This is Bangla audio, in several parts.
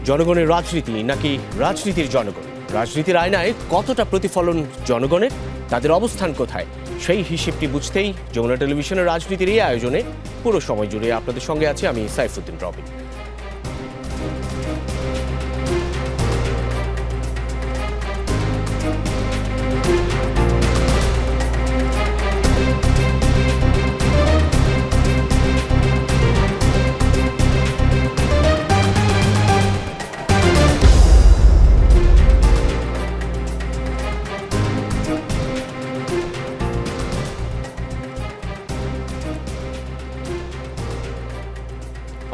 জনগণের রাজনীতি নাকি রাজনীতির জনগণ? রাজনীতির আয়নায় কতটা প্রতিফলন জনগণের, তাদের অবস্থান কোথায়, সেই হিসেবটি বুঝতেই যমুনা টেলিভিশনের রাজনীতির এই আয়োজনে পুরো সময় জুড়ে আপনাদের সঙ্গে আছি আমি সাইফুদ্দিন রবিন।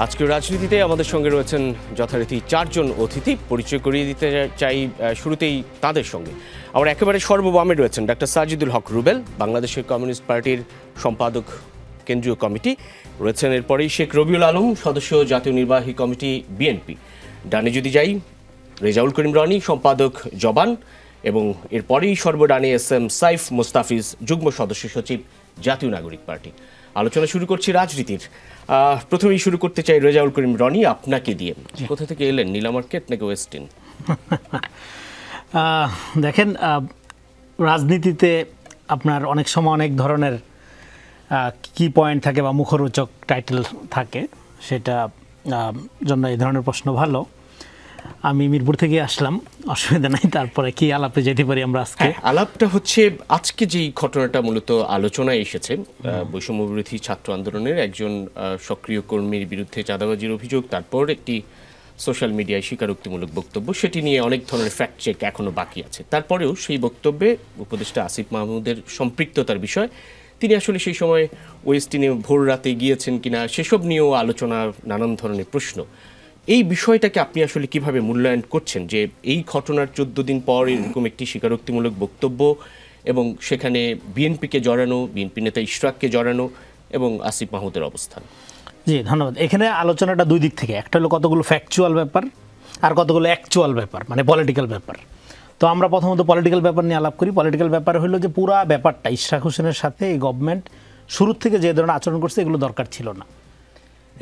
আজকের রাজনীতিতে আমাদের সঙ্গে রয়েছেন যথারীতি চারজন অতিথি। পরিচয় করিয়ে দিতে চাই শুরুতেই তাদের সঙ্গে। আমার একেবারে সর্ববামে রয়েছেন ডাক্তার সাজিদুল হক রুবেল, বাংলাদেশের কমিউনিস্ট পার্টির সম্পাদক কেন্দ্রীয় কমিটি। রয়েছেন এরপরেই শেখ রবিউল আলম, সদস্য জাতীয় নির্বাহী কমিটি বিএনপি। ডানে যদি যাই, রেজাউল করিম রনি, সম্পাদক জবান, এবং এরপরেই সর্বডানে এস এম সাইফ মুস্তাফিজ, যুগ্ম সদস্য সচিব জাতীয় নাগরিক পার্টি। আলোচনা শুরু করছি রাজনীতির। প্রথমেই শুরু করতে চাই রেজাউল করিম রনি, আপনাকে দিয়ে। কোথা থেকে এলেন, নীলা মার্কেট নাকি ওয়েস্টিন? দেখেন, রাজনীতিতে আপনার অনেক সময় অনেক ধরনের কি পয়েন্ট থাকে বা মুখরোচক টাইটেল থাকে, সেটা জন্য এই ধরনের প্রশ্ন ভালো। আমি মিরপুর থেকে আসলাম, অসুবিধা নাই। তারপরে কি আলাপে যেতে পারি আমরা আজকে? আলাপটা হচ্ছে আজকে যেই ঘটনাটা মূলত আলোচনায় এসেছে, বৈষম্য বিরোধী ছাত্র আন্দোলনের একজন সক্রিয় কর্মীর বিরুদ্ধে চাঁদাবাজির অভিযোগ, তারপর একটি সোশ্যাল মিডিয়ায় স্বীকারোক্তিমূলক বক্তব্য, সেটি নিয়ে অনেক ধরনের ফ্যাক্ট চেক এখনো বাকি আছে। তারপরেও সেই বক্তব্যে উপদেষ্টা আসিফ মাহমুদের সম্পৃক্ততার বিষয়, তিনি আসলে সেই সময় ওয়েস্টিনে ভোর রাতে গিয়েছেন কিনা, সেসব নিয়েও আলোচনা, নানান ধরনের প্রশ্ন। এই বিষয়টাকে আপনি আসলে কিভাবে মূল্যায়ন করছেন, যে এই ঘটনার 14 দিন পর এরকম একটি স্বীকারোক্তিমূলক বক্তব্য, এবং সেখানে বিএনপিকে জড়ানো, বিএনপি নেতা ইশরাককে জড়ানো, এবং আসিফ মাহমুদের অবস্থান? জি, ধন্যবাদ। এখানে আলোচনাটা দুই দিক থেকে, একটা হলো কতগুলো ফ্যাকচুয়াল ব্যাপার আর কতগুলো অ্যাকচুয়াল ব্যাপার, মানে পলিটিক্যাল ব্যাপার। তো আমরা প্রথমত পলিটিক্যাল ব্যাপার নিয়ে আলাপ করি। পলিটিক্যাল ব্যাপার হলো যে পুরা ব্যাপারটা ইশরাক হোসেনের সাথে এই গভর্নমেন্ট শুরুর থেকে যে ধরনের আচরণ করছে, এগুলো দরকার ছিল না।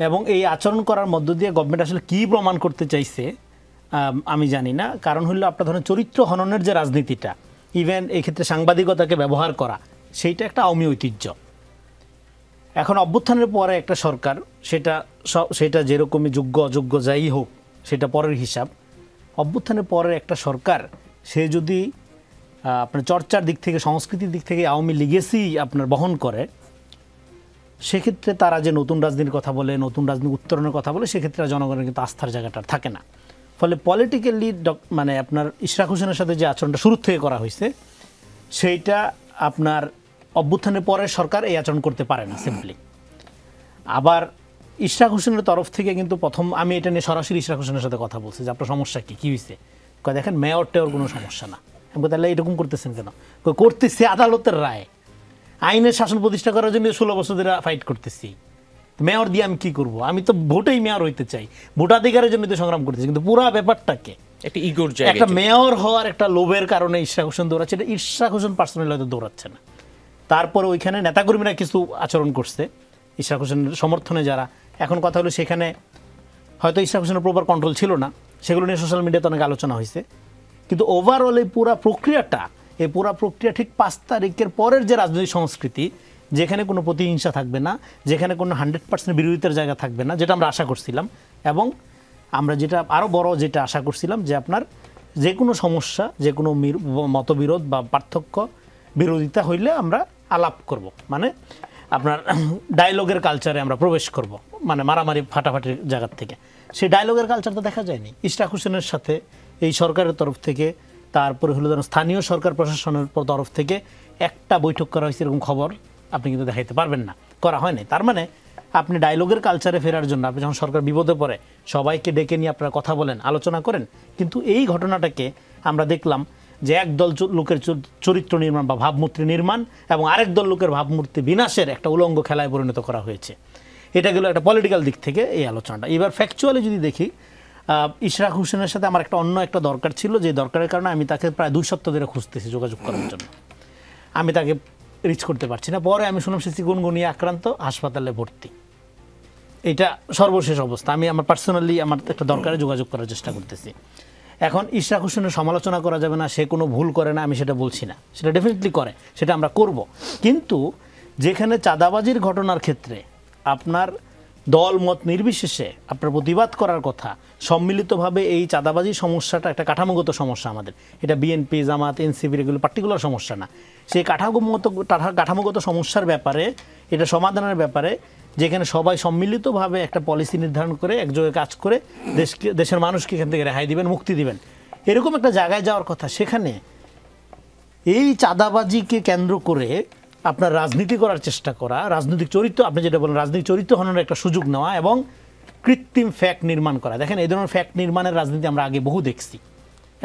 এবং এই আচরণ করার মধ্য দিয়ে গভর্নমেন্ট আসলে কী প্রমাণ করতে চাইছে আমি জানি না। কারণ হলো আপনার ধরেন চরিত্র হননের যে রাজনীতিটা, ইভেন এই ক্ষেত্রে সাংবাদিকতাকে ব্যবহার করা, সেইটা একটা আওয়ামী ঐতিহ্য। এখন অভ্যুত্থানের পরে একটা সরকার, সেটা যেরকমই যোগ্য অযোগ্য যাই হোক, সেটা পরের হিসাব। অভ্যুত্থানের পরের একটা সরকার, সে যদি আপনার চর্চার দিক থেকে, সংস্কৃতির দিক থেকে আওয়ামী লিগেসি আপনার বহন করে, সেক্ষেত্রে তারা যে নতুন রাজনীতির কথা বলে, নতুন রাজনীতি উত্তরণের কথা বলে, সেক্ষেত্রে জনগণের কিন্তু আস্থার জায়গাটা থাকে না। ফলে পলিটিক্যালি মানে আপনার ইশরাক হোসেনের সাথে যে আচরণটা শুরু থেকে করা হয়েছে, সেইটা আপনার অভ্যুত্থানের পরের সরকার এই আচরণ করতে পারে না সিম্পলি। আবার ইশরাক হোসেনের তরফ থেকে কিন্তু প্রথম আমি এটা নিয়ে সরাসরি ইশরাক হোসেনের সাথে কথা বলছি যে আপনার সমস্যা কী হয়েছে। দেখেন, মেয়র টেয়র কোনো সমস্যা না। আমি তাহলে এরকম করতেছেন কেন? করতেছে আদালতের রায়, আইনের শাসন প্রতিষ্ঠা করার জন্য 16 বছর ধরে ফাইট করতেছি। মেয়র দিয়ে আমি কি করব? আমি তো ভোটেই মেয়র হইতে চাই, ভোটাধিকারের জন্য তো সংগ্রাম করতেছি। কিন্তু পুরো ব্যাপারটাকে একটা ইগোর জায়গা, একটা মেয়র হওয়ার একটা লোভের কারণে ইশরাক হোসেন দৌড়াচ্ছে। এটা ইশরাক হোসেন পার্সোনালি হয়তো দৌড়াচ্ছে না। তারপরে ওইখানে নেতাকর্মীরা কিছু আচরণ করছে ইশরাক হোসেনের সমর্থনে যারা। এখন কথা হলো সেখানে হয়তো ইশরাক হোসেনের প্রপার কন্ট্রোল ছিল না, সেগুলো নিয়ে সোশ্যাল মিডিয়াতে অনেক আলোচনা হয়েছে। কিন্তু ওভারঅল এই পুরা প্রক্রিয়া ঠিক 5 তারিখের পরের যে রাজনৈতিক সংস্কৃতি, যেখানে কোনো প্রতিহিংসা থাকবে না, যেখানে কোনো 100% বিরোধিতার জায়গা থাকবে না, যেটা আমরা আশা করছিলাম। এবং আমরা যেটা আরও বড় যেটা আশা করছিলাম, যে আপনার যে কোনো সমস্যা, যে কোনো মতবিরোধ বা পার্থক্য, বিরোধিতা হইলে আমরা আলাপ করব, মানে আপনার ডায়লগের কালচারে আমরা প্রবেশ করব, মানে মারামারি ফাটাফাটির জায়গার থেকে। সেই ডায়লগের কালচারটা দেখা যায়নি ইশরাক হোসেনের সাথে এই সরকারের তরফ থেকে। তারপরে হলো যেন স্থানীয় সরকার প্রশাসনের তরফ থেকে একটা বৈঠক করা হয়েছে, এরকম খবর আপনি কিন্তু দেখাইতে পারবেন না, করা হয়নি। তার মানে আপনি ডায়লগের কালচারে ফেরার জন্য, আপনি যখন সরকার বিপদে পড়ে সবাইকে ডেকে নিয়ে আপনারা কথা বলেন, আলোচনা করেন। কিন্তু এই ঘটনাটাকে আমরা দেখলাম যে একদল লোকের চরিত্র নির্মাণ বা ভাবমূর্তি নির্মাণ এবং আরেক দল লোকের ভাবমূর্তি বিনাশের একটা উলঙ্গ খেলায় পরিণত করা হয়েছে। এটা গেল একটা পলিটিক্যাল দিক থেকে এই আলোচনাটা। এবার ফ্যাকচুয়ালি যদি দেখি, ইশরাক হোসেনের সাথে আমার অন্য একটা দরকার ছিল, যে দরকারের কারণে আমি তাকে প্রায় 2 সপ্তাহ ধরে খুঁজতেছি যোগাযোগ করার জন্য। আমি তাকে রিচ করতে পারছি না। পরে আমি শুনলাম সে চিকুনগুনিয়া আক্রান্ত, হাসপাতালে ভর্তি। এটা সর্বশেষ অবস্থা। আমি আমার পার্সোনালি আমার একটা দরকারে যোগাযোগ করার চেষ্টা করতেছি। এখন ইশরাক হোসেনের সমালোচনা করা যাবে না, সে কোনো ভুল করে না, আমি সেটা বলছি না, সেটা ডেফিনেটলি করে, সেটা আমরা করব। কিন্তু যেখানে চাঁদাবাজির ঘটনার ক্ষেত্রে আপনার দল মত নির্বিশেষে আপনার প্রতিবাদ করার কথা, সম্মিলিতভাবে এই চাঁদাবাজির সমস্যাটা একটা কাঠামোগত সমস্যা আমাদের, এটা বিএনপি, জামাত, এনসিপির এগুলো পার্টিকুলার সমস্যা না, সেই কাঠামোগত সমস্যার ব্যাপারে, এটা সমাধানের ব্যাপারে যেখানে সবাই সম্মিলিতভাবে একটা পলিসি নির্ধারণ করে একযোগে কাজ করে দেশের মানুষকে এখান থেকে রেহাই দিবেন, মুক্তি দিবেন, এরকম একটা জায়গায় যাওয়ার কথা। সেখানে এই চাঁদাবাজিকে কেন্দ্র করে আপনার রাজনীতি করার চেষ্টা করা, রাজনৈতিক চরিত্র, আপনি যেটা বলেন রাজনৈতিক চরিত্র হওয়ার একটা সুযোগ নেওয়া এবং কৃত্রিম ফ্যাক্ট নির্মাণ করা। দেখেন এই ধরনের ফ্যাক্ট নির্মাণের রাজনীতি আমরা আগে বহু দেখছি।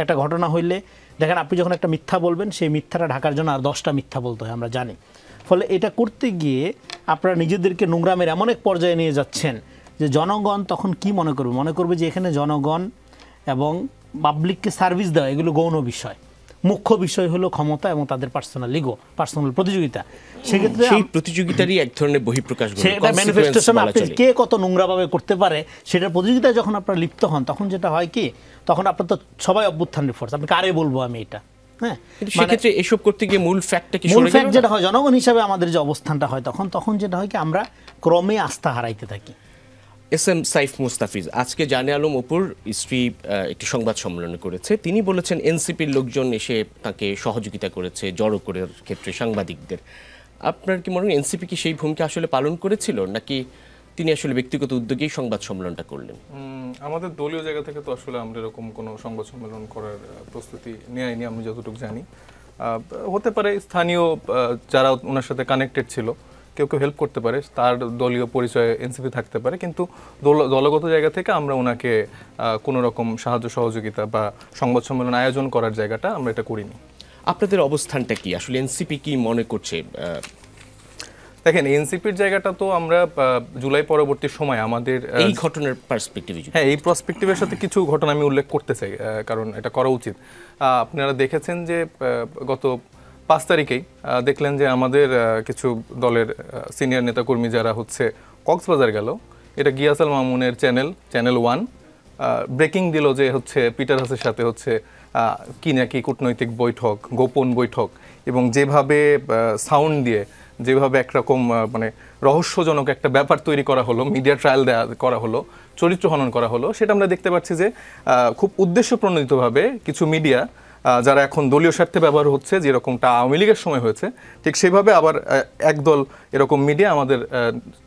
একটা ঘটনা হইলে দেখেন আপনি যখন একটা মিথ্যা বলবেন, সেই মিথ্যাটা ঢাকার জন্য আর 10টা মিথ্যা বলতে হয়, আমরা জানি। ফলে এটা করতে গিয়ে আপনারা নিজেদেরকে নোংরামের এমন এক পর্যায়ে নিয়ে যাচ্ছেন যে জনগণ তখন কি মনে করবে যে এখানে জনগণ এবং পাবলিককে সার্ভিস দেওয়া এগুলো গৌণ বিষয়, মুখ্য বিষয় হলো ক্ষমতা এবং তাদের পার্সোনাল প্রতিযোগিতা। সেক্ষেত্রে সেই প্রতিযোগিতারই এক ধরনের বহিঃপ্রকাশ, সেটা ম্যানিফেস্টেশন আপনি কে কত নোংরাভাবে করতে পারে সেটার প্রতিযোগিতায় যখন আপনারা লিপ্ত হন, তখন যেটা হয় কি, তখন আপনার তো সবাই অভ্যুত্থানের ফোর্স, আপনি কারে বলবো আমি এটা, হ্যাঁ, সেক্ষেত্রে এসব করতে গিয়ে মূল ফ্যাক্টটা কি, মূল ফ্যাক্ট যেটা হয় জনগণ হিসাবে আমাদের যে অবস্থানটা হয় তখন যেটা হয় কি, আমরা ক্রমে আস্থা হারাইতে থাকি। এস এম সাইফ মুস্তাফিজ আজকে জানে আলম অপুর স্ত্রী একটি সংবাদ সম্মেলন করেছে, তিনি বলেছেন এনসিপির লোকজন এসে তাকে সহযোগিতা করেছে জড়ো করার ক্ষেত্রে সাংবাদিকদের। আপনার কি মনে হয় এনসিপি কি সেই ভূমিকা আসলে পালন করেছিল, নাকি তিনি আসলে ব্যক্তিগত উদ্যোগেই সংবাদ সম্মেলনটা করলেন? আমাদের দলীয় জায়গা থেকে তো আসলে আমরা এরকম কোনো সংবাদ সম্মেলন করার প্রস্তুতি নেয়নি, আমি যতটুকু জানি। হতে পারে স্থানীয় যারা ওনার সাথে কানেক্টেড ছিল কেউ হেল্প করতে পারে, তার দলীয় পরিচয়ে এনসিপি থাকতে পারে, কিন্তু দলগত জায়গা থেকে আমরা ওনাকে কোনো রকম সাহায্য সহযোগিতা বা সংবাদ সম্মেলন আয়োজন করার জায়গাটা আমরা এটা করিনি। আপনাদের অবস্থানটা কি আসলে, এনসিপি কি মনে করছে? দেখেন এনসিপির জায়গাটা তো আমরা জুলাই পরবর্তী সময় আমাদের এই ঘটনার পার্সপেক্টিভে, হ্যাঁ এই পার্সপেক্টিভের সাথে কিছু ঘটনা আমি উল্লেখ করতে চাই, কারণ এটা করা উচিত। আপনারা দেখেছেন যে গত 5 তারিখেই দেখলেন যে আমাদের কিছু দলের সিনিয়র নেতাকর্মী যারা হচ্ছে কক্সবাজার গেল, এটা গিয়াসাল মামুনের চ্যানেল 1 ব্রেকিং দিল যে হচ্ছে পিটার হাসের সাথে হচ্ছে কি নাকি কূটনৈতিক বৈঠক, গোপন বৈঠক, এবং যেভাবে সাউন্ড দিয়ে যেভাবে একরকম মানে রহস্যজনক একটা ব্যাপার তৈরি করা হলো, মিডিয়া ট্রায়াল করা হলো, চরিত্র হনন করা হলো, সেটা আমরা দেখতে পাচ্ছি যে খুব উদ্দেশ্যপ্রণোদিতভাবে কিছু মিডিয়া যারা এখন দলীয় স্বার্থে ব্যবহার হচ্ছে, যেরকমটা আওয়ামী লীগের সময় হয়েছে, ঠিক সেভাবে আবার একদল এরকম মিডিয়া আমাদের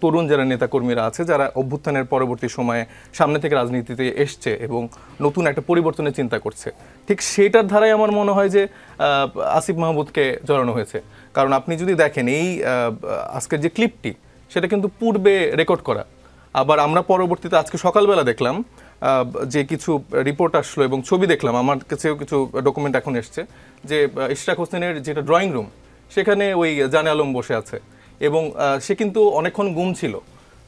তরুণ যারা নেতাকর্মীরা আছে, যারা অভ্যুত্থানের পরবর্তী সময়ে সামনে থেকে রাজনীতিতে এসছে এবং নতুন একটা পরিবর্তনের চিন্তা করছে, ঠিক সেটার ধারায় আমার মনে হয় যে আসিফ মাহমুদকে জড়ানো হয়েছে। কারণ আপনি যদি দেখেন এই আজকের যে ক্লিপটি, সেটা কিন্তু পূর্বে রেকর্ড করা, আবার আমরা পরবর্তীতে আজকে সকালবেলা দেখলাম যে কিছু রিপোর্ট আসলো এবং ছবি দেখলাম, আমার কাছেও কিছু ডকুমেন্ট এখন এসছে যে ইশরাক হোসেনের যেটা ড্রয়িং রুম, সেখানে ওই জানে আলম বসে আছে এবং সে কিন্তু অনেকক্ষণ গুম ছিল।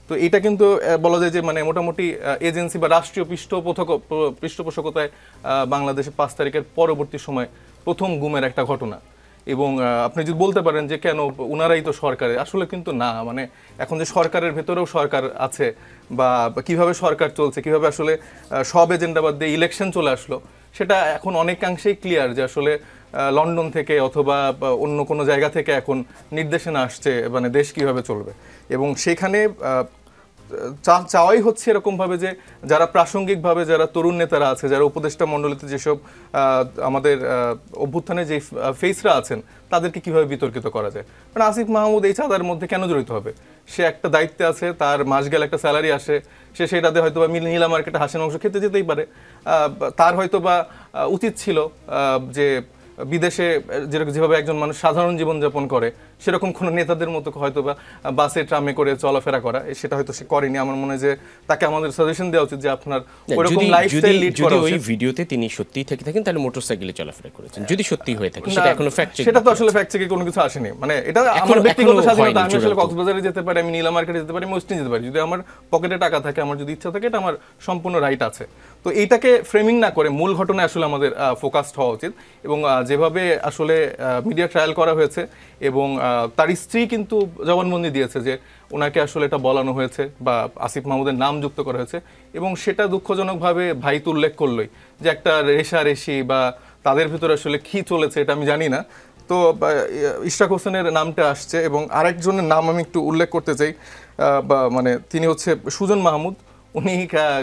তো এটা কিন্তু বলা যায় যে মানে মোটামুটি এজেন্সি বা রাষ্ট্রীয় পৃষ্ঠপোষকতায় বাংলাদেশে 5 তারিখের পরবর্তী সময় প্রথম গুমের একটা ঘটনা। এবং আপনি যদি বলতে পারেন যে কেন ওনারাই তো সরকারে, আসলে কিন্তু না, মানে এখন যে সরকারের ভেতরেও সরকার আছে বা কিভাবে সরকার চলছে, কিভাবে আসলে সব এজেন্ডা বাদ দিয়ে ইলেকশন চলে আসলো, সেটা এখন অনেকাংশেই ক্লিয়ার যে আসলে লন্ডন থেকে অথবা অন্য কোনো জায়গা থেকে এখন নির্দেশনা আসছে মানে দেশ কিভাবে চলবে। এবং সেখানে চাওয়াই হচ্ছে এরকমভাবে যে যারা প্রাসঙ্গিকভাবে যারা তরুণ নেতারা আছে, যারা উপদেষ্টা মণ্ডলীতে যেসব আমাদের অভ্যুত্থানে যে ফেসরা আছেন, তাদেরকে কিভাবে বিতর্কিত করা যায়। মানে আসিফ মাহমুদ এই চাঁদার মধ্যে কেন জড়িত হবে? সে একটা দায়িত্বে আছে, তার মাস গেলে একটা স্যালারি আসে, সে সেটাতে হয়তো বা নীলা মার্কেটে হাঁসের মাংস খেতে যেতেই পারে। তার হয়তো বা উচিত ছিল যে বিদেশে যেভাবে একজন মানুষ সাধারণ জীবনযাপন করে, সেরকম কোনো নেতাদের মতো হয়তো বা বাসে ট্রামে করে চলাফেরা করা, সেটা হয়তো সে করেনি। আমার মনে হয় যে তাকে আমাদের সাজেশন দেওয়া উচিত যে আপনার ওরকম লাইফস্টাইল লিড করা উচিত। যদি ওই ভিডিওতে তিনি সত্যিই থেকে থাকেন, তাহলে মোটরসাইকেলে চলাফেরা করেছেন, যদি সত্যি হয়ে থাকে, সেটা এখনো ফ্যাক্ট চেক, সেটা তো আসলে ফ্যাক্ট চেকে কোনো কিছু আসেনি। মানে এটা আমার ব্যক্তিগত স্বাধীনতা, আমি আসলে কক্সবাজারে যেতে পারি, আমি নীলা মার্কেটে যেতে পারি, মসজিদে যেতে পারি, যদি আমার পকেটে টাকা থাকে, আমার যদি ইচ্ছা থাকে, এটা আমার সম্পূর্ণ রাইট আছে। তো এইটাকে ফ্রেমিং না করে মূল ঘটনায় আসলে আমাদের ফোকাসড হওয়া উচিত। এবং যেভাবে আসলে মিডিয়া ট্রায়াল করা হয়েছে এবং তার স্ত্রী কিন্তু জবানবন্দি দিয়েছে যে ওনাকে আসলে এটা বলানো হয়েছে বা আসিফ মাহমুদের নাম যুক্ত করা হয়েছে, এবং সেটা দুঃখজনকভাবে ভাই তো উল্লেখ করলোই যে একটা রেশারেশি বা তাদের ভিতরে আসলে কি চলেছে এটা আমি জানি না। তো ইশরাক হোসেনের নামটা আসছে, এবং আরেকজনের নাম আমি একটু উল্লেখ করতে চাই, বা মানে তিনি হচ্ছে সুজন মাহমুদ। উনি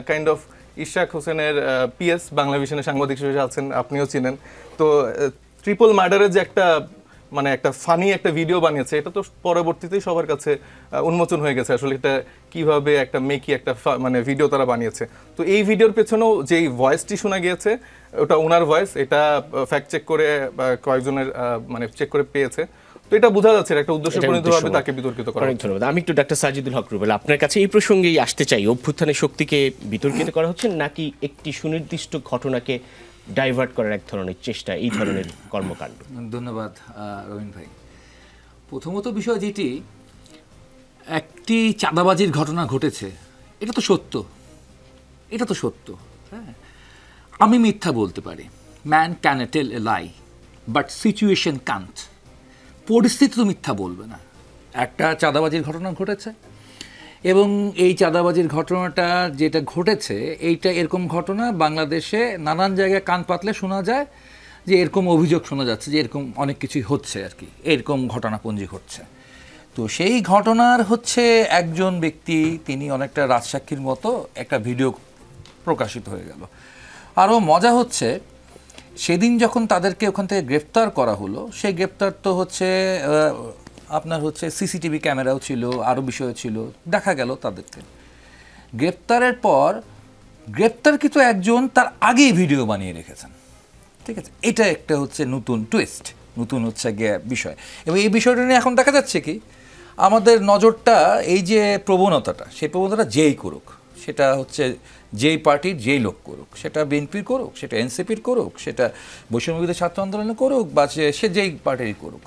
কাইন্ড অফ ইশরাক হোসেনের পিএস, বাংলা ভিশনের সাংবাদিক হিসেবে আছেন, আপনিও চিনেন। তো ট্রিপল মার্ডারের যে একটা মানে একটা ফানি একটা ভিডিও বানিয়েছে, এটা তো পরবর্তীতেই সবার কাছে উন্মোচন হয়ে গেছে আসলে এটা কিভাবে একটা মেকি একটা মানে ভিডিও তারা বানিয়েছে। তো এই ভিডিওর পেছনেও যেই ভয়েসটি শোনা গিয়েছে ওটা ওনার ভয়েস, এটা ফ্যাক্ট চেক করে কয়েকজনের মানে চেক করে পেয়েছে। তো এটা বোঝা যাচ্ছে একটা উদ্দেশ্যপ্রণীতভাবে তাকে বিতর্কিত করা। অনেক ধন্যবাদ। আমি একটু ডাক্তার সাজিদুল হক রুবেল আপনার কাছে এই প্রসঙ্গেই আসতে চাই, অভ্যুত্থানের শক্তিকে বিতর্কিত করা হচ্ছে নাকি একটি সুনির্দিষ্ট ঘটনাকে ডাইভার্ট করার এক ধরনের চেষ্টা, এই ধরনের কর্মকাণ্ড? ধন্যবাদ রবীন ভাই। প্রথমত বিষয় যেটি, একটি চাঁদাবাজির ঘটনা ঘটেছে, এটা তো সত্য, এটা তো সত্য। হ্যাঁ, আমি মিথ্যা বলতে পারি, man can tell a lie but situation can't. পরিস্থিতি তো মিথ্যা বলবে না। একটা চাঁদাবাজির ঘটনা ঘটেছে, এবং এই চাঁদাবাজির ঘটনাটা যেটা ঘটেছে, এইটা এরকম ঘটনা বাংলাদেশে নানান জায়গায় কান পাতলে শোনা যায় যে এরকম অভিযোগ শোনা যাচ্ছে যে এরকম অনেক কিছুই হচ্ছে আর কি, এরকম ঘটনাপঞ্জি ঘটছে। তো সেই ঘটনার হচ্ছে একজন ব্যক্তি, তিনি অনেকটা রাজসাক্ষীর মতো একটা ভিডিও প্রকাশিত হয়ে গেল। আরও মজা হচ্ছে, সেদিন যখন তাদেরকে ওখান থেকে গ্রেফতার করা হলো, সেই গ্রেফতার তো হচ্ছে আপনার হচ্ছে সিসিটিভি ক্যামেরাও ছিল, আরও বিষয় ছিল, দেখা গেল তাদেরকে গ্রেপ্তারের পর গ্রেপ্তারকৃত একজন তার আগেই ভিডিও বানিয়ে রেখেছেন। ঠিক আছে, এটা একটা হচ্ছে নতুন টুইস্ট, নতুন হচ্ছে গিয়ে বিষয়। এবং এই বিষয়টা নিয়ে এখন দেখা যাচ্ছে কি, আমাদের নজরটা এই যে প্রবণতাটা, সেই প্রবণতাটা যেই করুক, সেটা হচ্ছে যেই পার্টির যেই লোক করুক, সেটা বিএনপির করুক, সেটা এনসিপির করুক, সেটা বৈষম্যবিরোধী ছাত্র আন্দোলনে করুক, বা সে যেই পার্টিরই করুক,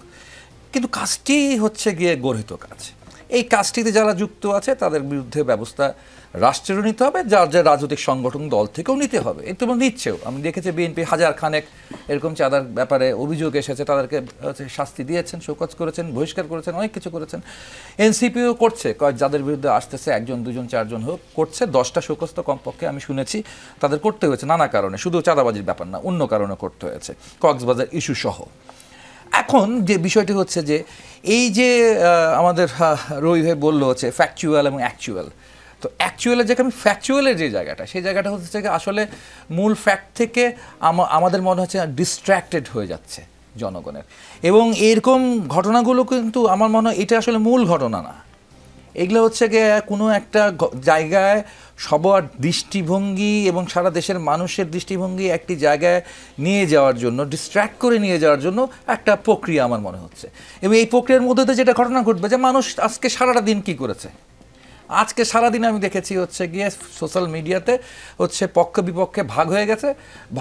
কিন্তু কাজটি হচ্ছে গিয়ে গর্হিত কাজ। এই কাজটিতে যারা যুক্ত আছে তাদের বিরুদ্ধে ব্যবস্থা রাষ্ট্রেরও নিতে হবে, যার যে রাজনৈতিক সংগঠন দল থেকেও নিতে হবে। এই তো নিচ্ছেও, আমি দেখেছি বিএনপি হাজার খানেক এরকম চাঁদার ব্যাপারে অভিযোগ এসেছে, তাদেরকে শাস্তি দিয়েছেন, শোকজ করেছেন, বহিষ্কার করেছেন, অনেক কিছু করেছেন। এনসিপিও করছে, যাদের বিরুদ্ধে আসতেছে একজন দুজন চারজন হোক করছে, 10টা শোকজ তো কমপক্ষে আমি শুনেছি তাদের করতে হয়েছে নানা কারণে, শুধু চাঁদাবাজির ব্যাপার না, অন্য কারণে করতে হয়েছে, কক্সবাজার ইস্যু সহ। এখন যে বিষয়টি হচ্ছে যে এই যে আমাদের রবি ভাই বললো হচ্ছে ফ্যাকচুয়াল এবং অ্যাকচুয়াল, তো অ্যাকচুয়ালের জায়গায় আমি ফ্যাকচুয়ালের যে জায়গাটা, সেই জায়গাটা হচ্ছে যে আসলে মূল ফ্যাক্ট থেকে আমাদের মনে হচ্ছে ডিস্ট্র্যাক্টেড হয়ে যাচ্ছে জনগণের। এবং এরকম ঘটনাগুলো কিন্তু আমার মনে হয় এটা আসলে মূল ঘটনা না, এগুলো হচ্ছে গিয়ে কোনো একটা জায়গায় সবার দৃষ্টিভঙ্গি এবং সারা দেশের মানুষের দৃষ্টিভঙ্গি একটি জায়গায় নিয়ে যাওয়ার জন্য, ডিস্ট্র্যাক্ট করে নিয়ে যাওয়ার জন্য একটা প্রক্রিয়া আমার মনে হচ্ছে। এবং এই প্রক্রিয়ার মধ্যে যেটা ঘটনা ঘটবে, যে মানুষ আজকে সারাটা দিন কী করেছে, আজকে সারাদিন আমি দেখেছি হচ্ছে গিয়ে সোশ্যাল মিডিয়াতে হচ্ছে পক্ষ বিপক্ষে ভাগ হয়ে গেছে,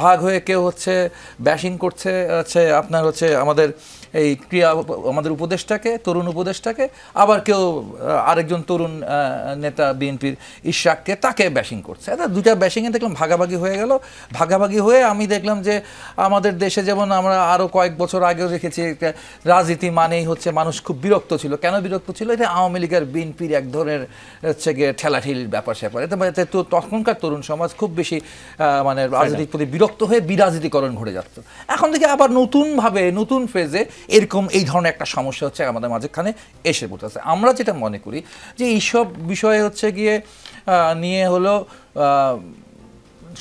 ভাগ হয়ে কেউ হচ্ছে ব্যাশিং করছে হচ্ছে আপনার হচ্ছে আমাদের এই আমাদের উপদেষ্টাকে, তরুণ উপদেষ্টাকে, আবার কেউ আরেকজন তরুণ নেতা বিএনপির ইশরাককে, তাকে ব্যাশিং করছে। এটা দুটা ব্যাশিংয়ে দেখলাম ভাগাভাগি হয়ে গেল। ভাগাভাগি হয়ে আমি দেখলাম যে আমাদের দেশে যেমন আমরা আরও কয়েক বছর আগেও দেখেছি, রাজনীতি মানেই হচ্ছে মানুষ খুব বিরক্ত ছিল। কেন বিরক্ত ছিল? এটা আওয়ামী লীগের বিএনপির এক ধরনের হচ্ছে গিয়ে ঠেলাঠেলির ব্যাপার স্যাপার। এটা তো তখনকার তরুণ সমাজ খুব বেশি মানে রাজনীতির প্রতি বিরক্ত হয়ে বিরাজনীতিকরণ ঘটে যাচ্ছে। এখন থেকে আবার নতুনভাবে নতুন ফেজে এরকম এই ধরনের একটা সমস্যা হচ্ছে আমাদের মাঝখানে এসে পড়তেছে। আমরা যেটা মনে করি যে এইসব বিষয়ে হচ্ছে গিয়ে নিয়ে হলো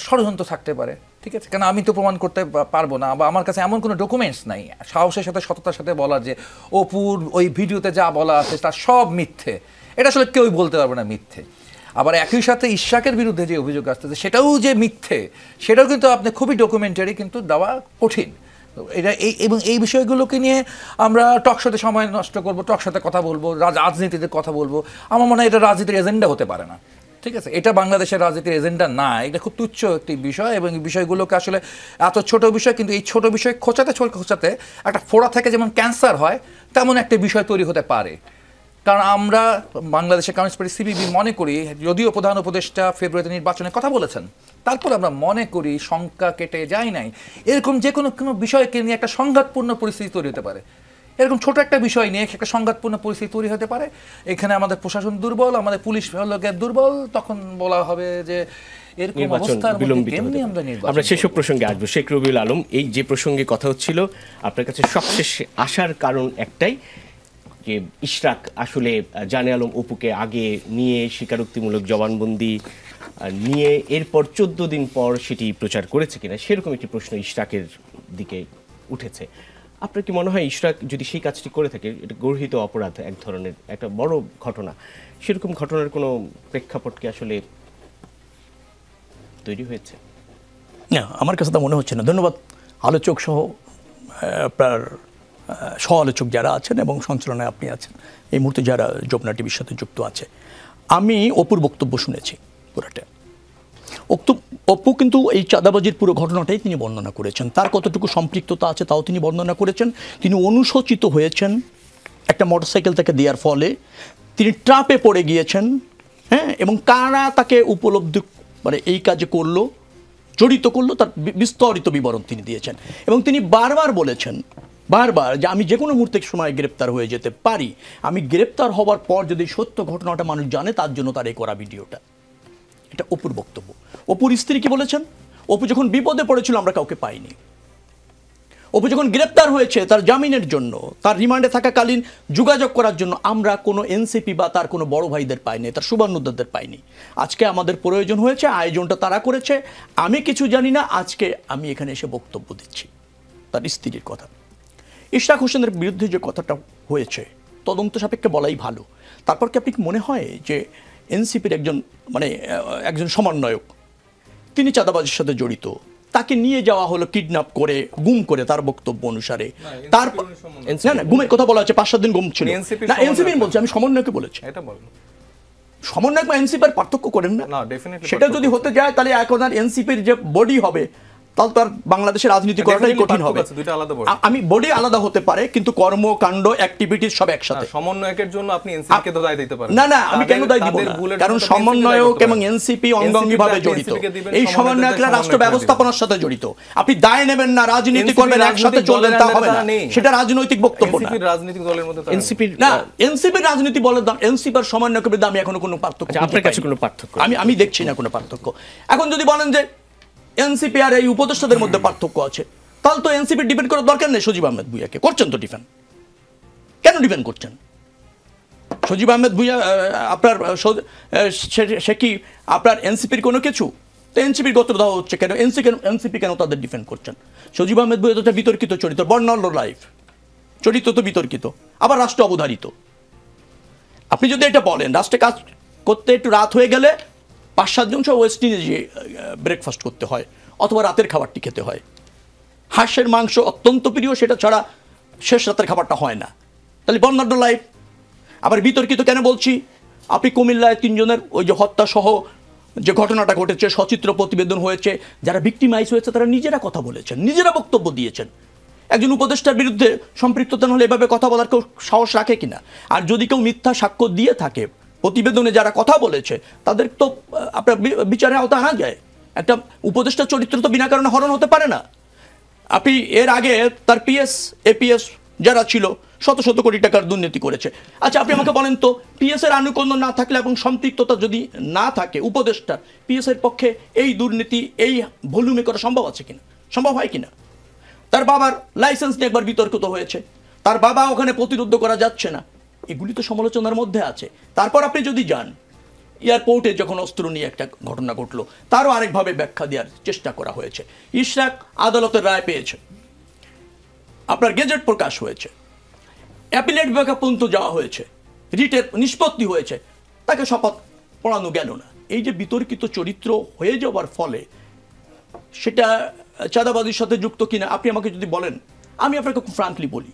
ষড়যন্ত্র থাকতে পারে, ঠিক আছে, কারণ আমি তো প্রমাণ করতে পারবো না, বা আমার কাছে এমন কোনো ডকুমেন্টস নাই সাহসের সাথে সততার সাথে বলার যে অপুর ওই ভিডিওতে যা বলা আছে তার সব মিথ্যে। এটা আসলে কেউই বলতে পারবে না মিথ্যে। আবার একই সাথে ইশরাকের বিরুদ্ধে যে অভিযোগ আসতেছে সেটাও যে মিথ্যে, সেটাও কিন্তু আপনি খুবই ডকুমেন্টারি কিন্তু দেওয়া কঠিন। এটা এবং এই বিষয়গুলোকে নিয়ে আমরা টকশোতে সময় নষ্ট করবো, টকশোতে কথা বলবো, রাজনীতিতে কথা বলবো, আমার মনে হয় এটা রাজনীতির এজেন্ডা হতে পারে না, ঠিক আছে, এটা বাংলাদেশের রাজনীতির এজেন্ডা না, এটা খুব তুচ্ছ একটি বিষয়। এবং এই বিষয়গুলোকে আসলে এত ছোট বিষয়, কিন্তু এই ছোট বিষয় খোঁচাতে খোঁচাতে একটা ফোড়া থেকে যেমন ক্যান্সার হয়, তেমন একটা বিষয় তৈরি হতে পারে। কারণ আমরা বাংলাদেশের কমিউনিস্ট পার্টি সিপিবি মনে করি, যদিও প্রধান উপদেষ্টা ফেব্রুয়ারিতে নির্বাচনে কথা বলেছেন, তারপর আমরা মনে করি শঙ্কা কেটে যায় নাই, এরকম যে কোনো বিষয়কে নিয়ে একটা সংঘাতপূর্ণ পরিস্থিতি তৈরি হতে পারে। এরকম ছোট একটা বিষয় নিয়ে একটা সংঘাতপূর্ণ পরিস্থিতি তৈরি হতে পারে। এখানে আমাদের প্রশাসন দুর্বল, আমাদের পুলিশ দুর্বল, তখন বলা হবে যে এরকম অবস্থার মধ্যে কেমনি আমরা নির্বাচন। আমরা সেসব প্রসঙ্গে আসবো। শেখ রবিউল আলম, এই যে প্রসঙ্গে কথা হচ্ছিল, আপনার কাছে সবশেষ আসার কারণ একটাই যে ইশরাক আসলে জানে আলম অপুকে আগে নিয়ে স্বীকারোক্তিমূলক জবানবন্দি নিয়ে এরপর 14 দিন পর সেটি প্রচার করেছে কিনা, সেরকম একটি প্রশ্ন ইশরাকের দিকে উঠেছে। আপনার কি মনে হয় ইশরাক যদি সেই কাজটি করে থাকে, এটা গর্হিত অপরাধ, এক ধরনের একটা বড় ঘটনা, সেরকম ঘটনার কোনো প্রেক্ষাপট কি আসলে তৈরি হয়েছে? না, আমার কাছে তা মনে হচ্ছে না। ধন্যবাদ আলোচক সহ আপনার সহ আলোচক যারা আছেন এবং সঞ্চালনায় আপনি আছেন, এই মুহূর্তে যারা যমুনা টিভির সাথে যুক্ত আছে। আমি অপুর বক্তব্য শুনেছি পুরোটা। অপু কিন্তু এই চাঁদাবাজির পুরো ঘটনাটাই তিনি বর্ণনা করেছেন। তার কতটুকু সম্পৃক্ততা আছে তাও তিনি বর্ণনা করেছেন। তিনি অনুশোচিত হয়েছেন একটা মোটরসাইকেল তাকে দেওয়ার ফলে, তিনি ট্রাপে পড়ে গিয়েছেন, হ্যাঁ, এবং কারা তাকে উপলব্ধি মানে এই কাজে করলো, জড়িত করলো, তার বিস্তারিত বিবরণ তিনি দিয়েছেন। এবং তিনি বারবার বলেছেন যে আমি যে কোনো মুহূর্তে সময় গ্রেপ্তার হয়ে যেতে পারি, আমি গ্রেপ্তার হওয়ার পর যদি সত্য ঘটনাটা মানুষ জানে তার জন্য তার এই করা ভিডিওটা। এটা অপুর বক্তব্য। অপুর স্ত্রী কি বলেছেন? অপু যখন বিপদে পড়েছিল আমরা কাউকে পাইনি। অপু যখন গ্রেপ্তার হয়েছে তার জামিনের জন্য, তার রিমান্ডে থাকাকালীন যোগাযোগ করার জন্য আমরা কোনো এনসিপি বা তার কোনো বড় ভাইদের পাইনি, তার শুভানুদ্দারদের পাইনি। আজকে আমাদের প্রয়োজন হয়েছে, আয়োজনটা তারা করেছে, আমি কিছু জানি না, আজকে আমি এখানে এসে বক্তব্য দিচ্ছি। তার স্ত্রীর কথা। ইশরাক হোসেনের বিরুদ্ধে যে কথাটা হয়েছে তদন্ত সাপেক্ষে বলাই ভালো। তারপর কি আপনি মনে হয় যে এনসিপির একজন সমন্বয়ক, তিনি চাঁদাবাজির সাথে জড়িত, তাকে নিয়ে যাওয়া হলো কিডন্যাপ করে, গুম করে, তার বক্তব্য অনুসারে। তার না গুমের কথা বলা হচ্ছে, 5-7 দিন গুম ছিল না। এনসিপি বলছে, আমি সমন্বয়কে বলেছি। সমন্বয়ক বা এনসিপির পার্থক্য করেন না, সেটা যদি হতে যায় তাহলে এখন আর এনসিপির যে বডি হবে তাহলে তো আর বাংলাদেশের রাজনীতি করাটাই কঠিন হবে। আমি বডি আলাদা হতে পারে কিন্তু কর্মকাণ্ড অ্যাক্টিভিটিস সব একসাথে। সমন্বয়কের জন্য আপনি এনসিপি কে তো দায় দিতে পারেন না, না, আমি কেন দায় দিব না? কারণ সমন্বয়ক এবং এনসিপি অঙ্গাঙ্গিভাবে জড়িত। এই সমন্বয়করা রাষ্ট্র ব্যবস্থাপনার সাথে জড়িত। আপনি দায় নেবেন না, রাজনীতি করবেন, একসাথে চলবেন, তা হবে না। সেটা রাজনৈতিক বক্তব্য না। এনসিপির রাজনৈতিক দলের মধ্যে এনসিপির রাজনীতি বলের দাম, এনসিপি আর সমন্বয়কের মধ্যে আমি এখনো কোনো পার্থক্য, আপনার কাছে কোনো পার্থক্য আমি দেখছি না কোনো পার্থক্য। এখন যদি বলেন যে এনসিপি আর এই উপদেষ্টাদের মধ্যে পার্থক্য আছে, তাহলে তো এনসিপি ডিফেন্ড করার দরকার নেই। সজীব আহমেদ ভুইয়াকে করছেন তো ডিফেন্ড, কেন ডিফেন্ড করছেন? সজীব আহমেদ ভুইয়া আপনার সে কি আপনার এনসিপির কোনো কিছু? তো এনসিপির গত দেওয়া হচ্ছে কেন? এনসিপি কেন তাদের ডিফেন্ড করছেন? সজীব আহমেদ ভুইয়া তো বিতর্কিত চরিত্র, বর্ণাঢ্য লাইফ চরিত্র তো বিতর্কিত, আবার রাষ্ট্র অবধারিত। আপনি যদি এটা বলেন রাষ্ট্রে কাজ করতে একটু রাত হয়ে গেলে 5-7 জন সহ ওয়েস্ট ইন্ডিজে ব্রেকফাস্ট করতে হয় অথবা রাতের খাবারটি খেতে হয়। হাঁসের মাংস অত্যন্ত প্রিয়, সেটা ছাড়া শেষ রাতের খাবারটা হয় না। তাহলে বর্ণাঢ্য লাইফ। আবার বিতর্কিত কেন বলছি? আপনি কুমিল্লায় 3 জনের ওই যে হত্যা সহ যে ঘটনাটা ঘটেছে, সচিত্র প্রতিবেদন হয়েছে, যারা ভিক্টিমাইজ হয়েছে তারা নিজেরা কথা বলেছেন, নিজেরা বক্তব্য দিয়েছেন। একজন উপদেষ্টার বিরুদ্ধে সম্পৃক্ততা হলে এভাবে কথা বলার কেউ সাহস রাখে কিনা? আর যদি কেউ মিথ্যা সাক্ষ্য দিয়ে থাকে, প্রতিবেদনে যারা কথা বলেছে তাদের তো আপনার বিচারে আওতা আনা যায়। একটা উপদেষ্টা চরিত্র তো বিনা কারণে হরণ হতে পারে না। আপনি এর আগে তার পিএস এপিএস যারা ছিল শত শত কোটি টাকার দুর্নীতি করেছে। আচ্ছা, আপনি আমাকে বলেন তো, পিএস এর আনুকূল্য না থাকলে এবং সম্পৃক্ততা যদি না থাকে উপদেষ্টার, পিএস এর পক্ষে এই দুর্নীতি এই ভলিউমে করা সম্ভব আছে কিনা? সম্ভব হয় কিনা? তার বাবার লাইসেন্স নিয়ে একবার বিতর্কিত হয়েছে, তার বাবা ওখানে প্রতিরোধ করা যাচ্ছে না, এগুলি তো সমালোচনার মধ্যে আছে। তারপর আপনি যদি যান এয়ারপোর্টে যখন অস্ত্র নিয়ে একটা ঘটনা ঘটলো, তারও আরেকভাবে ব্যাখ্যা দেওয়ার চেষ্টা করা হয়েছে। ইশরাক আদালতের রায় পেয়েছে, আপনার গেজেট প্রকাশ হয়েছে, অ্যাপিলেট বিভাগে পর্যন্ত যাওয়া হয়েছে, রিটের নিষ্পত্তি হয়েছে, তাকে শপথ পড়ানো গেল না। এই যে বিতর্কিত চরিত্র হয়ে যাওয়ার ফলে সেটা চাঁদাবাজির সাথে যুক্ত কিনা আপনি আমাকে যদি বলেন, আমি আপনাকে খুব ফ্রাঙ্কলি বলি,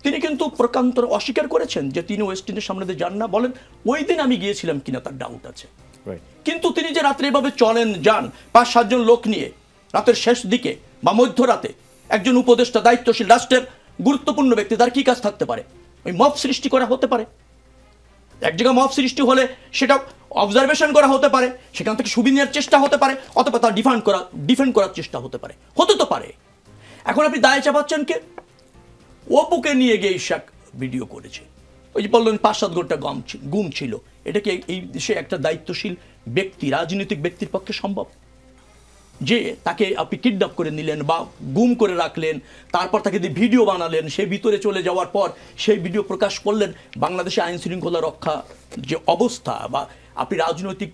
তিনি কিন্তু প্রকান্তর অস্বীকার করেছেন যে তিনি ওয়েস্ট ইন্ডিজের সামনে দিয়ে যান না। বলেন ওই দিন আমি গিয়েছিলাম কিনা তার ডাউট আছে, কিন্তু তিনি যে রাত্রে এভাবে চলেন যান 5-7 জন লোক নিয়ে রাতের শেষ দিকে বা মধ্যরাতে, একজন উপদেষ্টা দায়িত্বশীল রাষ্ট্রের গুরুত্বপূর্ণ ব্যক্তি, তার কি কাজ থাকতে পারে? ওই মব সৃষ্টি করা হতে পারে। এক জায়গায় মব সৃষ্টি হলে সেটা অবজারভেশন করা হতে পারে, সেখান থেকে সুবিধা নেওয়ার চেষ্টা হতে পারে, অথবা তার ডিফেন্ড করার চেষ্টা হতে পারে, হতে তো পারে। এখন আপনি দায় চাপাচ্ছেন কে? অপুকে নিয়ে গিয়ে ইশাক ভিডিও করেছে। ওই যে বললেন 5-7 ঘন্টা গুম ছিল, এটা কি এই দেশে একটা দায়িত্বশীল ব্যক্তি, রাজনৈতিক ব্যক্তির পক্ষে সম্ভব যে তাকে আপনি কিডন্যাপ করে নিলেন বা গুম করে রাখলেন, তারপর তাকে দিয়ে ভিডিও বানালেন, সে ভিতরে চলে যাওয়ার পর সেই ভিডিও প্রকাশ করলেন? বাংলাদেশে আইন শৃঙ্খলা রক্ষা যে অবস্থা বা আপনি রাজনৈতিক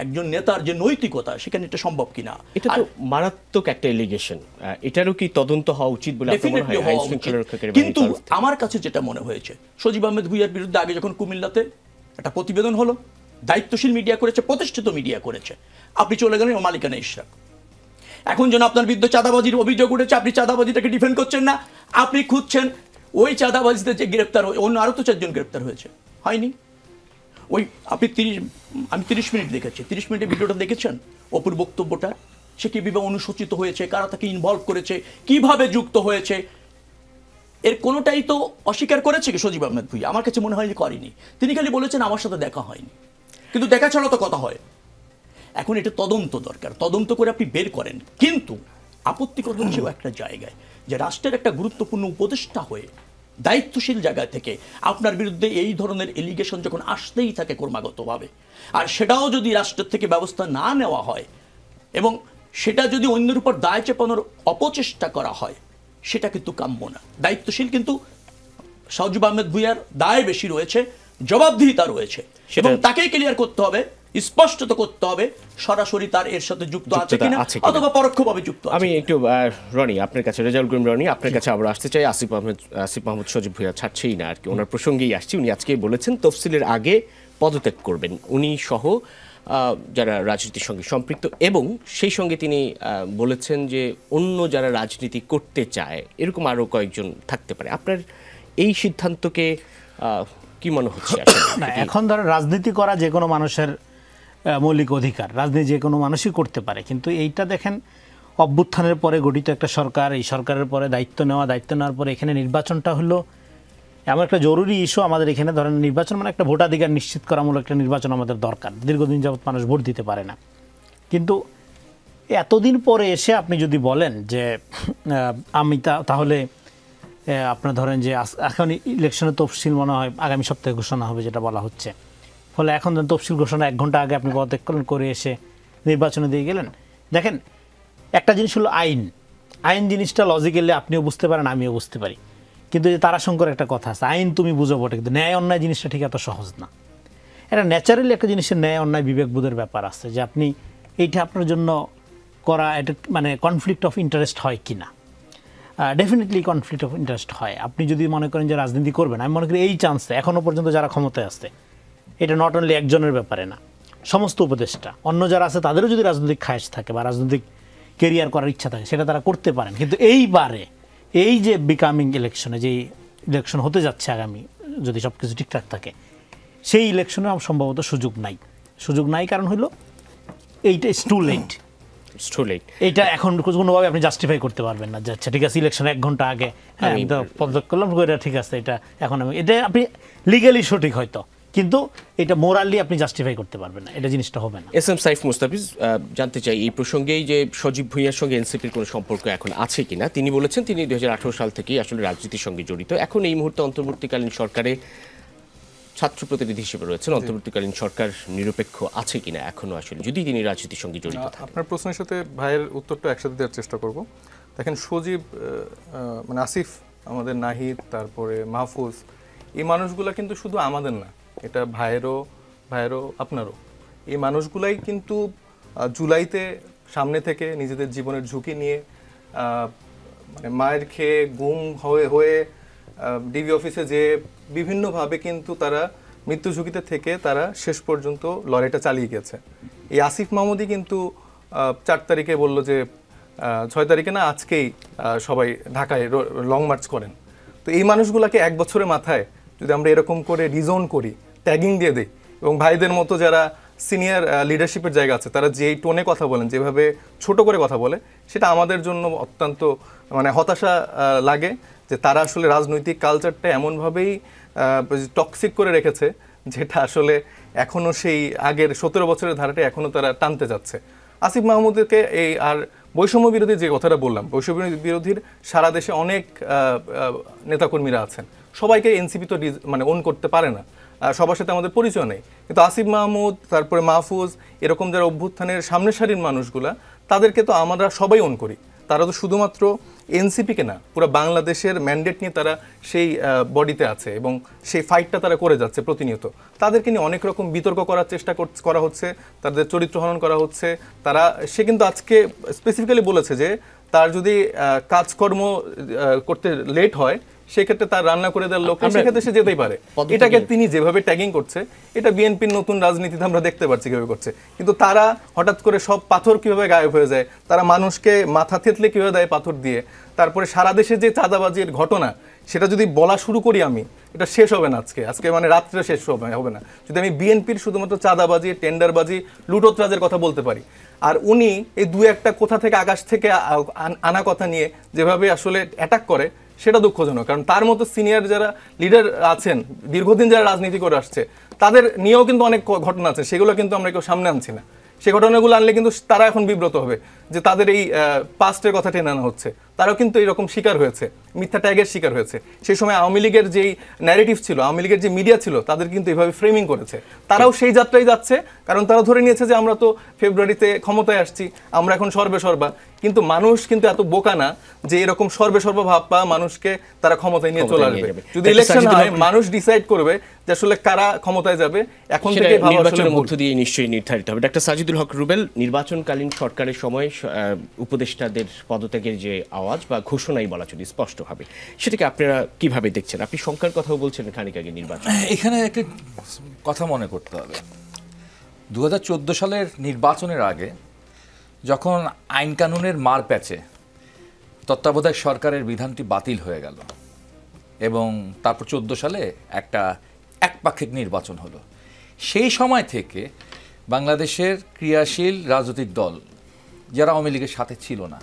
একজন নেতার যে নৈতিকতা, সেখানে এটা সম্ভব কিনা? এটা তো মারাত্মক একটা এলিগেশন, এটারও কি তদন্ত হওয়া উচিত বলে আপনার মনে হয় আইন শৃঙ্খলা রক্ষাকারী বাহিনীর কিন্তু তরফ থেকে? আমার কাছে যেটা মনে হয়েছে, সজীব আহমেদ ভুঁইয়ার বিরুদ্ধে আগে যখন কুমিল্লাতে একটা প্রতিবেদন হলো, দায়িত্বশীল মিডিয়া করেছে, প্রতিষ্ঠিত মিডিয়া করেছে, আপনি চলে গেলেন মালিকানা ইশরাক। এখন যেন আপনার বিরুদ্ধে চাঁদাবাজির অভিযোগ উঠেছে, আপনি চাঁদাবাজিটাকে ডিফেন্ড করছেন না, আপনি খুঁজছেন ওই চাঁদাবাজিতে যে গ্রেপ্তার হয়ে অন্য আরও তো 4 জন গ্রেপ্তার হয়েছে, হয়নি? ওই আপনি আমি 30 মিনিট দেখেছি, 30 মিনিটের ভিডিওটা দেখেছেন? অপুর বক্তব্যটা, সে কীভাবে অনুসূচিত হয়েছে, কারা তাকে ইনভলভ করেছে, কিভাবে যুক্ত হয়েছে, এর কোনোটাই তো অস্বীকার করেছে কি সজীব আহমেদ ভুঁইয়া? আমার কাছে মনে হয় যে করেনি। তিনি খালি বলেছেন আমার সাথে দেখা হয়নি, কিন্তু দেখা ছাড়া তো কথা হয়। এখন এটা তদন্ত দরকার, তদন্ত করে আপনি বের করেন। কিন্তু আপত্তিকর হচ্ছেও একটা জায়গায় যে রাষ্ট্রের একটা গুরুত্বপূর্ণ উপদেষ্টা হয়ে দায়িত্বশীল জায়গা থেকে আপনার বিরুদ্ধে এই ধরনের এলিগেশন যখন আসতেই থাকে ক্রমাগতভাবে, আর সেটাও যদি রাষ্ট্রের থেকে ব্যবস্থা না নেওয়া হয় এবং সেটা যদি অন্যের উপর দায় চাপানোর অপচেষ্টা করা হয়, সেটা কিন্তু কাম্য না। দায়িত্বশীল কিন্তু সজীব আহমেদ ভুঁইয়ার দায় বেশি রয়েছে, জবাবদিহিতা রয়েছে, এবং তাকেই ক্লিয়ার করতে হবে, স্পষ্টত করতে হবে সরাসরি তার এর সাথে যুক্ত আছে কিনা অথবা পরোক্ষভাবে যুক্ত আছে। আমি একটু রনি আপনার কাছে, রেজাউল করিম রনি আপনার কাছে আবার আসতে চাই। আসিফ মাহমুদ সজীব ভুঁইয়া ছাড়ছেই না আর কি, ওনার প্রসঙ্গেই আসছি। উনি আজকেই বলেছেন তফসিলের আগে পদত্যাগ করবেন উনি সহ যারা রাজনীতির সঙ্গে সম্পৃক্ত, এবং সেই সঙ্গে তিনি বলেছেন যে অন্য যারা রাজনীতি করতে চায় এরকম আরও কয়েকজন থাকতে পারে। আপনার এই সিদ্ধান্তকে কি মনে হচ্ছে? না, এখন ধরো রাজনীতি করা যে কোনো মানুষের মৌলিক অধিকার, রাজনীতি যে কোনো মানুষই করতে পারে, কিন্তু এইটা দেখেন অভ্যুত্থানের পরে গঠিত একটা সরকার, এই সরকারের পরে দায়িত্ব নেওয়ার পরে এখানে নির্বাচনটা হলো এমন একটা জরুরি ইস্যু। আমাদের এখানে ধরেন নির্বাচন মানে একটা ভোটাধিকার নিশ্চিত করামূলক একটা নির্বাচন আমাদের দরকার, দীর্ঘদিন যাবৎ মানুষ ভোট দিতে পারে না। কিন্তু এতদিন পরে এসে আপনি যদি বলেন যে আমি তাহলে আপনার ধরেন যে এখন ইলেকশনের তফসিল মনে হয় আগামী সপ্তাহে ঘোষণা হবে যেটা বলা হচ্ছে, ফলে এখন তফসিল ঘোষণা 1 ঘন্টা আগে আপনি পদত্যাগ করে এসে নির্বাচনে দিয়ে গেলেন। দেখেন একটা জিনিস হলো আইন জিনিসটা লজিক্যালি আপনিও বুঝতে পারেন, আমিও বুঝতে পারি, কিন্তু যে তারাশঙ্কর একটা কথা আছে, আইন তুমি বুঝো বটে, কিন্তু ন্যায় অন্যায় জিনিসটা ঠিক এত সহজ না। এটা ন্যাচারালি একটা জিনিসের ন্যায় অন্যায় বিবেকবোধের ব্যাপার আছে, যে আপনি এইটা আপনার জন্য করা এটা মানে কনফ্লিক্ট অফ ইন্টারেস্ট হয় কি না। ডেফিনেটলি কনফ্লিক্ট অফ ইন্টারেস্ট হয়। আপনি যদি মনে করেন যে রাজনীতি করবেন, আমি মনে করি এই চান্সে এখনও পর্যন্ত যারা ক্ষমতায় আসছে, এটা নট অনলি একজনের ব্যাপারে না, সমস্ত উপদেষ্টা অন্য যারা আছে তাদেরও যদি রাজনৈতিক খায়েশ থাকে বা রাজনৈতিক কেরিয়ার করার ইচ্ছা থাকে, সেটা তারা করতে পারেন। কিন্তু এইবারে এই যে বিকামিং ইলেকশনে, যে ইলেকশন হতে যাচ্ছে আগামী, যদি সব কিছু ঠিকঠাক থাকে, সেই ইলেকশনে সম্ভবত সুযোগ নাই। কারণ হলো এইটা ইটস টু লেট। এটা এখন কোনোভাবে আপনি জাস্টিফাই করতে পারবেন না যে আচ্ছা ঠিক আছে ইলেকশন 1 ঘন্টা আগে আমি তো পদত্যাগ করলাম, এটা ঠিক আছে, এটা আপনি লিগালি সঠিক হয়তো, কিন্তু এটা মোরালি আপনি জাস্টিফাই করতে পারবেন না, এটা জিনিসটা হবে না। এস এম সাইফ মুস্তাফিজ জানতে চাই এই প্রসঙ্গেই যে সজীব ভুঁইয়ার সঙ্গে এনসিপির কোনো সম্পর্ক এখন আছে কিনা। তিনি বলেছেন তিনি 2018 সাল থেকেই আসলে রাজনীতির সঙ্গে জড়িত, এখন এই মুহূর্তে অন্তর্বর্তীকালীন সরকারে ছাত্র প্রতিনিধি হিসেবে রয়েছেন। অন্তর্বর্তীকালীন সরকার নিরপেক্ষ আছে কিনা এখনো, আসলে যদি তিনি রাজনীতির সঙ্গে জড়িত থাকেন? আপনার প্রশ্নের সাথে ভাইয়ের উত্তরটা একসাথে দেওয়ার চেষ্টা করব। দেখেন সজীব মানে আসিফ, আমাদের নাহিদ, তারপরে মাহফুজ, এই মানুষগুলা কিন্তু শুধু আমাদের না, এটা ভাইয়েরও আপনারও। এই মানুষগুলাই কিন্তু জুলাইতে সামনে থেকে নিজেদের জীবনের ঝুঁকি নিয়ে মানে মায়ের খেয়ে গুম হয়ে ডিবি অফিসে যে বিভিন্নভাবে কিন্তু তারা মৃত্যু ঝুঁকিতে থেকে তারা শেষ পর্যন্ত লড়াইটা চালিয়ে গেছে। এই আসিফ মাহমুদই কিন্তু 4 তারিখে বলল যে 6 তারিখে না আজকেই সবাই ঢাকায় লং মার্চ করেন। তো এই মানুষগুলোকে 1 বছরের মাথায় যদি আমরা এরকম করে রিজন করি, ট্যাগিং দিয়ে দিই, এবং ভাইদের মতো যারা সিনিয়র লিডারশিপের জায়গা আছে তারা যেই টোনে কথা বলেন, যেভাবে ছোট করে কথা বলে, সেটা আমাদের জন্য অত্যন্ত মানে হতাশা লাগে যে তারা আসলে রাজনৈতিক কালচারটা এমনভাবেই টক্সিক করে রেখেছে যেটা আসলে এখনও সেই আগের 17 বছরের ধারাটা এখনও তারা টানতে যাচ্ছে। আসিফ মাহমুদকে এই আর বৈষম্য বিরোধী যে কথাটা বললাম, বৈষম্য বিরোধীর সারা দেশে অনেক নেতাকর্মীরা আছেন, সবাইকে এনসিপি তো মানে ওন করতে পারে না, সবার সাথে আমাদের পরিচয় নেই, কিন্তু আসিফ মাহমুদ, তারপরে মাহফুজ, এরকম যারা অভ্যুত্থানের সামনের সারির মানুষগুলা, তাদেরকে তো আমরা সবাই ওন করি। তারা তো শুধুমাত্র এনসিপিকে না, পুরো বাংলাদেশের ম্যান্ডেট নিয়ে তারা সেই বডিতে আছে এবং সেই ফাইটটা তারা করে যাচ্ছে প্রতিনিয়ত। তাদেরকে নিয়ে অনেক রকম বিতর্ক করার চেষ্টা করা হচ্ছে, তাদের চরিত্র হনন করা হচ্ছে। সে কিন্তু আজকে স্পেসিফিক্যালি বলেছে যে তার যদি কাজকর্ম করতে লেট হয়, সেক্ষেত্রে তার রান্না করে দেওয়ার লোক, সেক্ষেত্রে সে যেতেই পারে। এটাকে তিনি যেভাবে ট্যাগিং করছে, এটা বিএনপির নতুন রাজনীতিতে আমরা দেখতে পাচ্ছি কিভাবে করছে। কিন্তু তারা হঠাৎ করে সব পাথর কিভাবে গায়েব হয়ে যায়, তারা মানুষকে মাথা থেতলে কিভাবে দেয় পাথর দিয়ে, তারপরে সারা দেশে যে চাঁদাবাজির ঘটনা, সেটা যদি বলা শুরু করি আমি, এটা শেষ হবে না আজকে মানে রাত্রে শেষ হবে না যদি আমি বিএনপির শুধুমাত্র চাঁদাবাজি, টেন্ডারবাজি, লুটোত্রাজের কথা বলতে পারি। আর উনি এই দু একটা কোথা থেকে আকাশ থেকে আনা কথা নিয়ে যেভাবে আসলে অ্যাটাক করে, সেটা দুঃখজনক। কারণ তার মতো সিনিয়র যারা লিডার আছেন, দীর্ঘদিন যারা রাজনীতি করে আসছে, তাদের নিয়েও কিন্তু অনেক ঘটনা আছে, সেগুলো কিন্তু আমরা কেউ সামনে আনছি না। সেই ঘটনাগুলো আনলে কিন্তু তারা এখন বিব্রত হবে যে তাদের এই পাস্টের কথা টেনে আনা হচ্ছে। তারাও কিন্তু এরকম শিকার হয়েছে, মিথ্যা ট্যাগের শিকার হয়েছে। সেই সময় আওয়ামী লীগের যেই ন্যারেটিভ ছিল, আওয়ামী লীগের যে মিডিয়া ছিল, তাদের কিন্তু এভাবে ফ্রেমিং করেছে। তারাও সেই যাত্রায় যাচ্ছে, কারণ তারা ধরে নিয়েছে যে আমরা তো ফেব্রুয়ারিতে ক্ষমতায় আসছি, আমরা এখন সর্বে-সর্বা। কিন্তু মানুষ কিন্তু এত বোকা না যে এরকম সর্বে-সর্বা ভাববা মানুষকে তারা ক্ষমতায় নিয়ে চলে আসবে। যদি ইলেকশন হয়, মানুষ ডিসাইড করবে যে আসলে কারা ক্ষমতায় যাবে। এখন থেকে নির্বাচনের মধ্য দিয়ে নিশ্চয়ই নির্ধারিত হবে। ডাক্তার সাজিদুল হক রুবেল, নির্বাচনকালীন সরকারের সময় উপদেষ্টাদের পদত্যাগের যে আওয়াজ বা ঘোষণাই বলা চলে স্পষ্টভাবে, সেটাকে আপনারা কিভাবে দেখছেন? আপনি শঙ্কার কথাও বলছেন খানিক আগে নির্বাচন। এখানে একটা কথা মনে করতে হবে, 2014 সালের নির্বাচনের আগে যখন আইন কানুনের মার প্যাচে তত্ত্বাবধায়ক সরকারের বিধানটি বাতিল হয়ে গেল এবং তারপর 14 সালে একটা একপাক্ষিক নির্বাচন হলো, সেই সময় থেকে বাংলাদেশের ক্রিয়াশীল রাজনৈতিক দল যারা আওয়ামী লীগের সাথে ছিল না,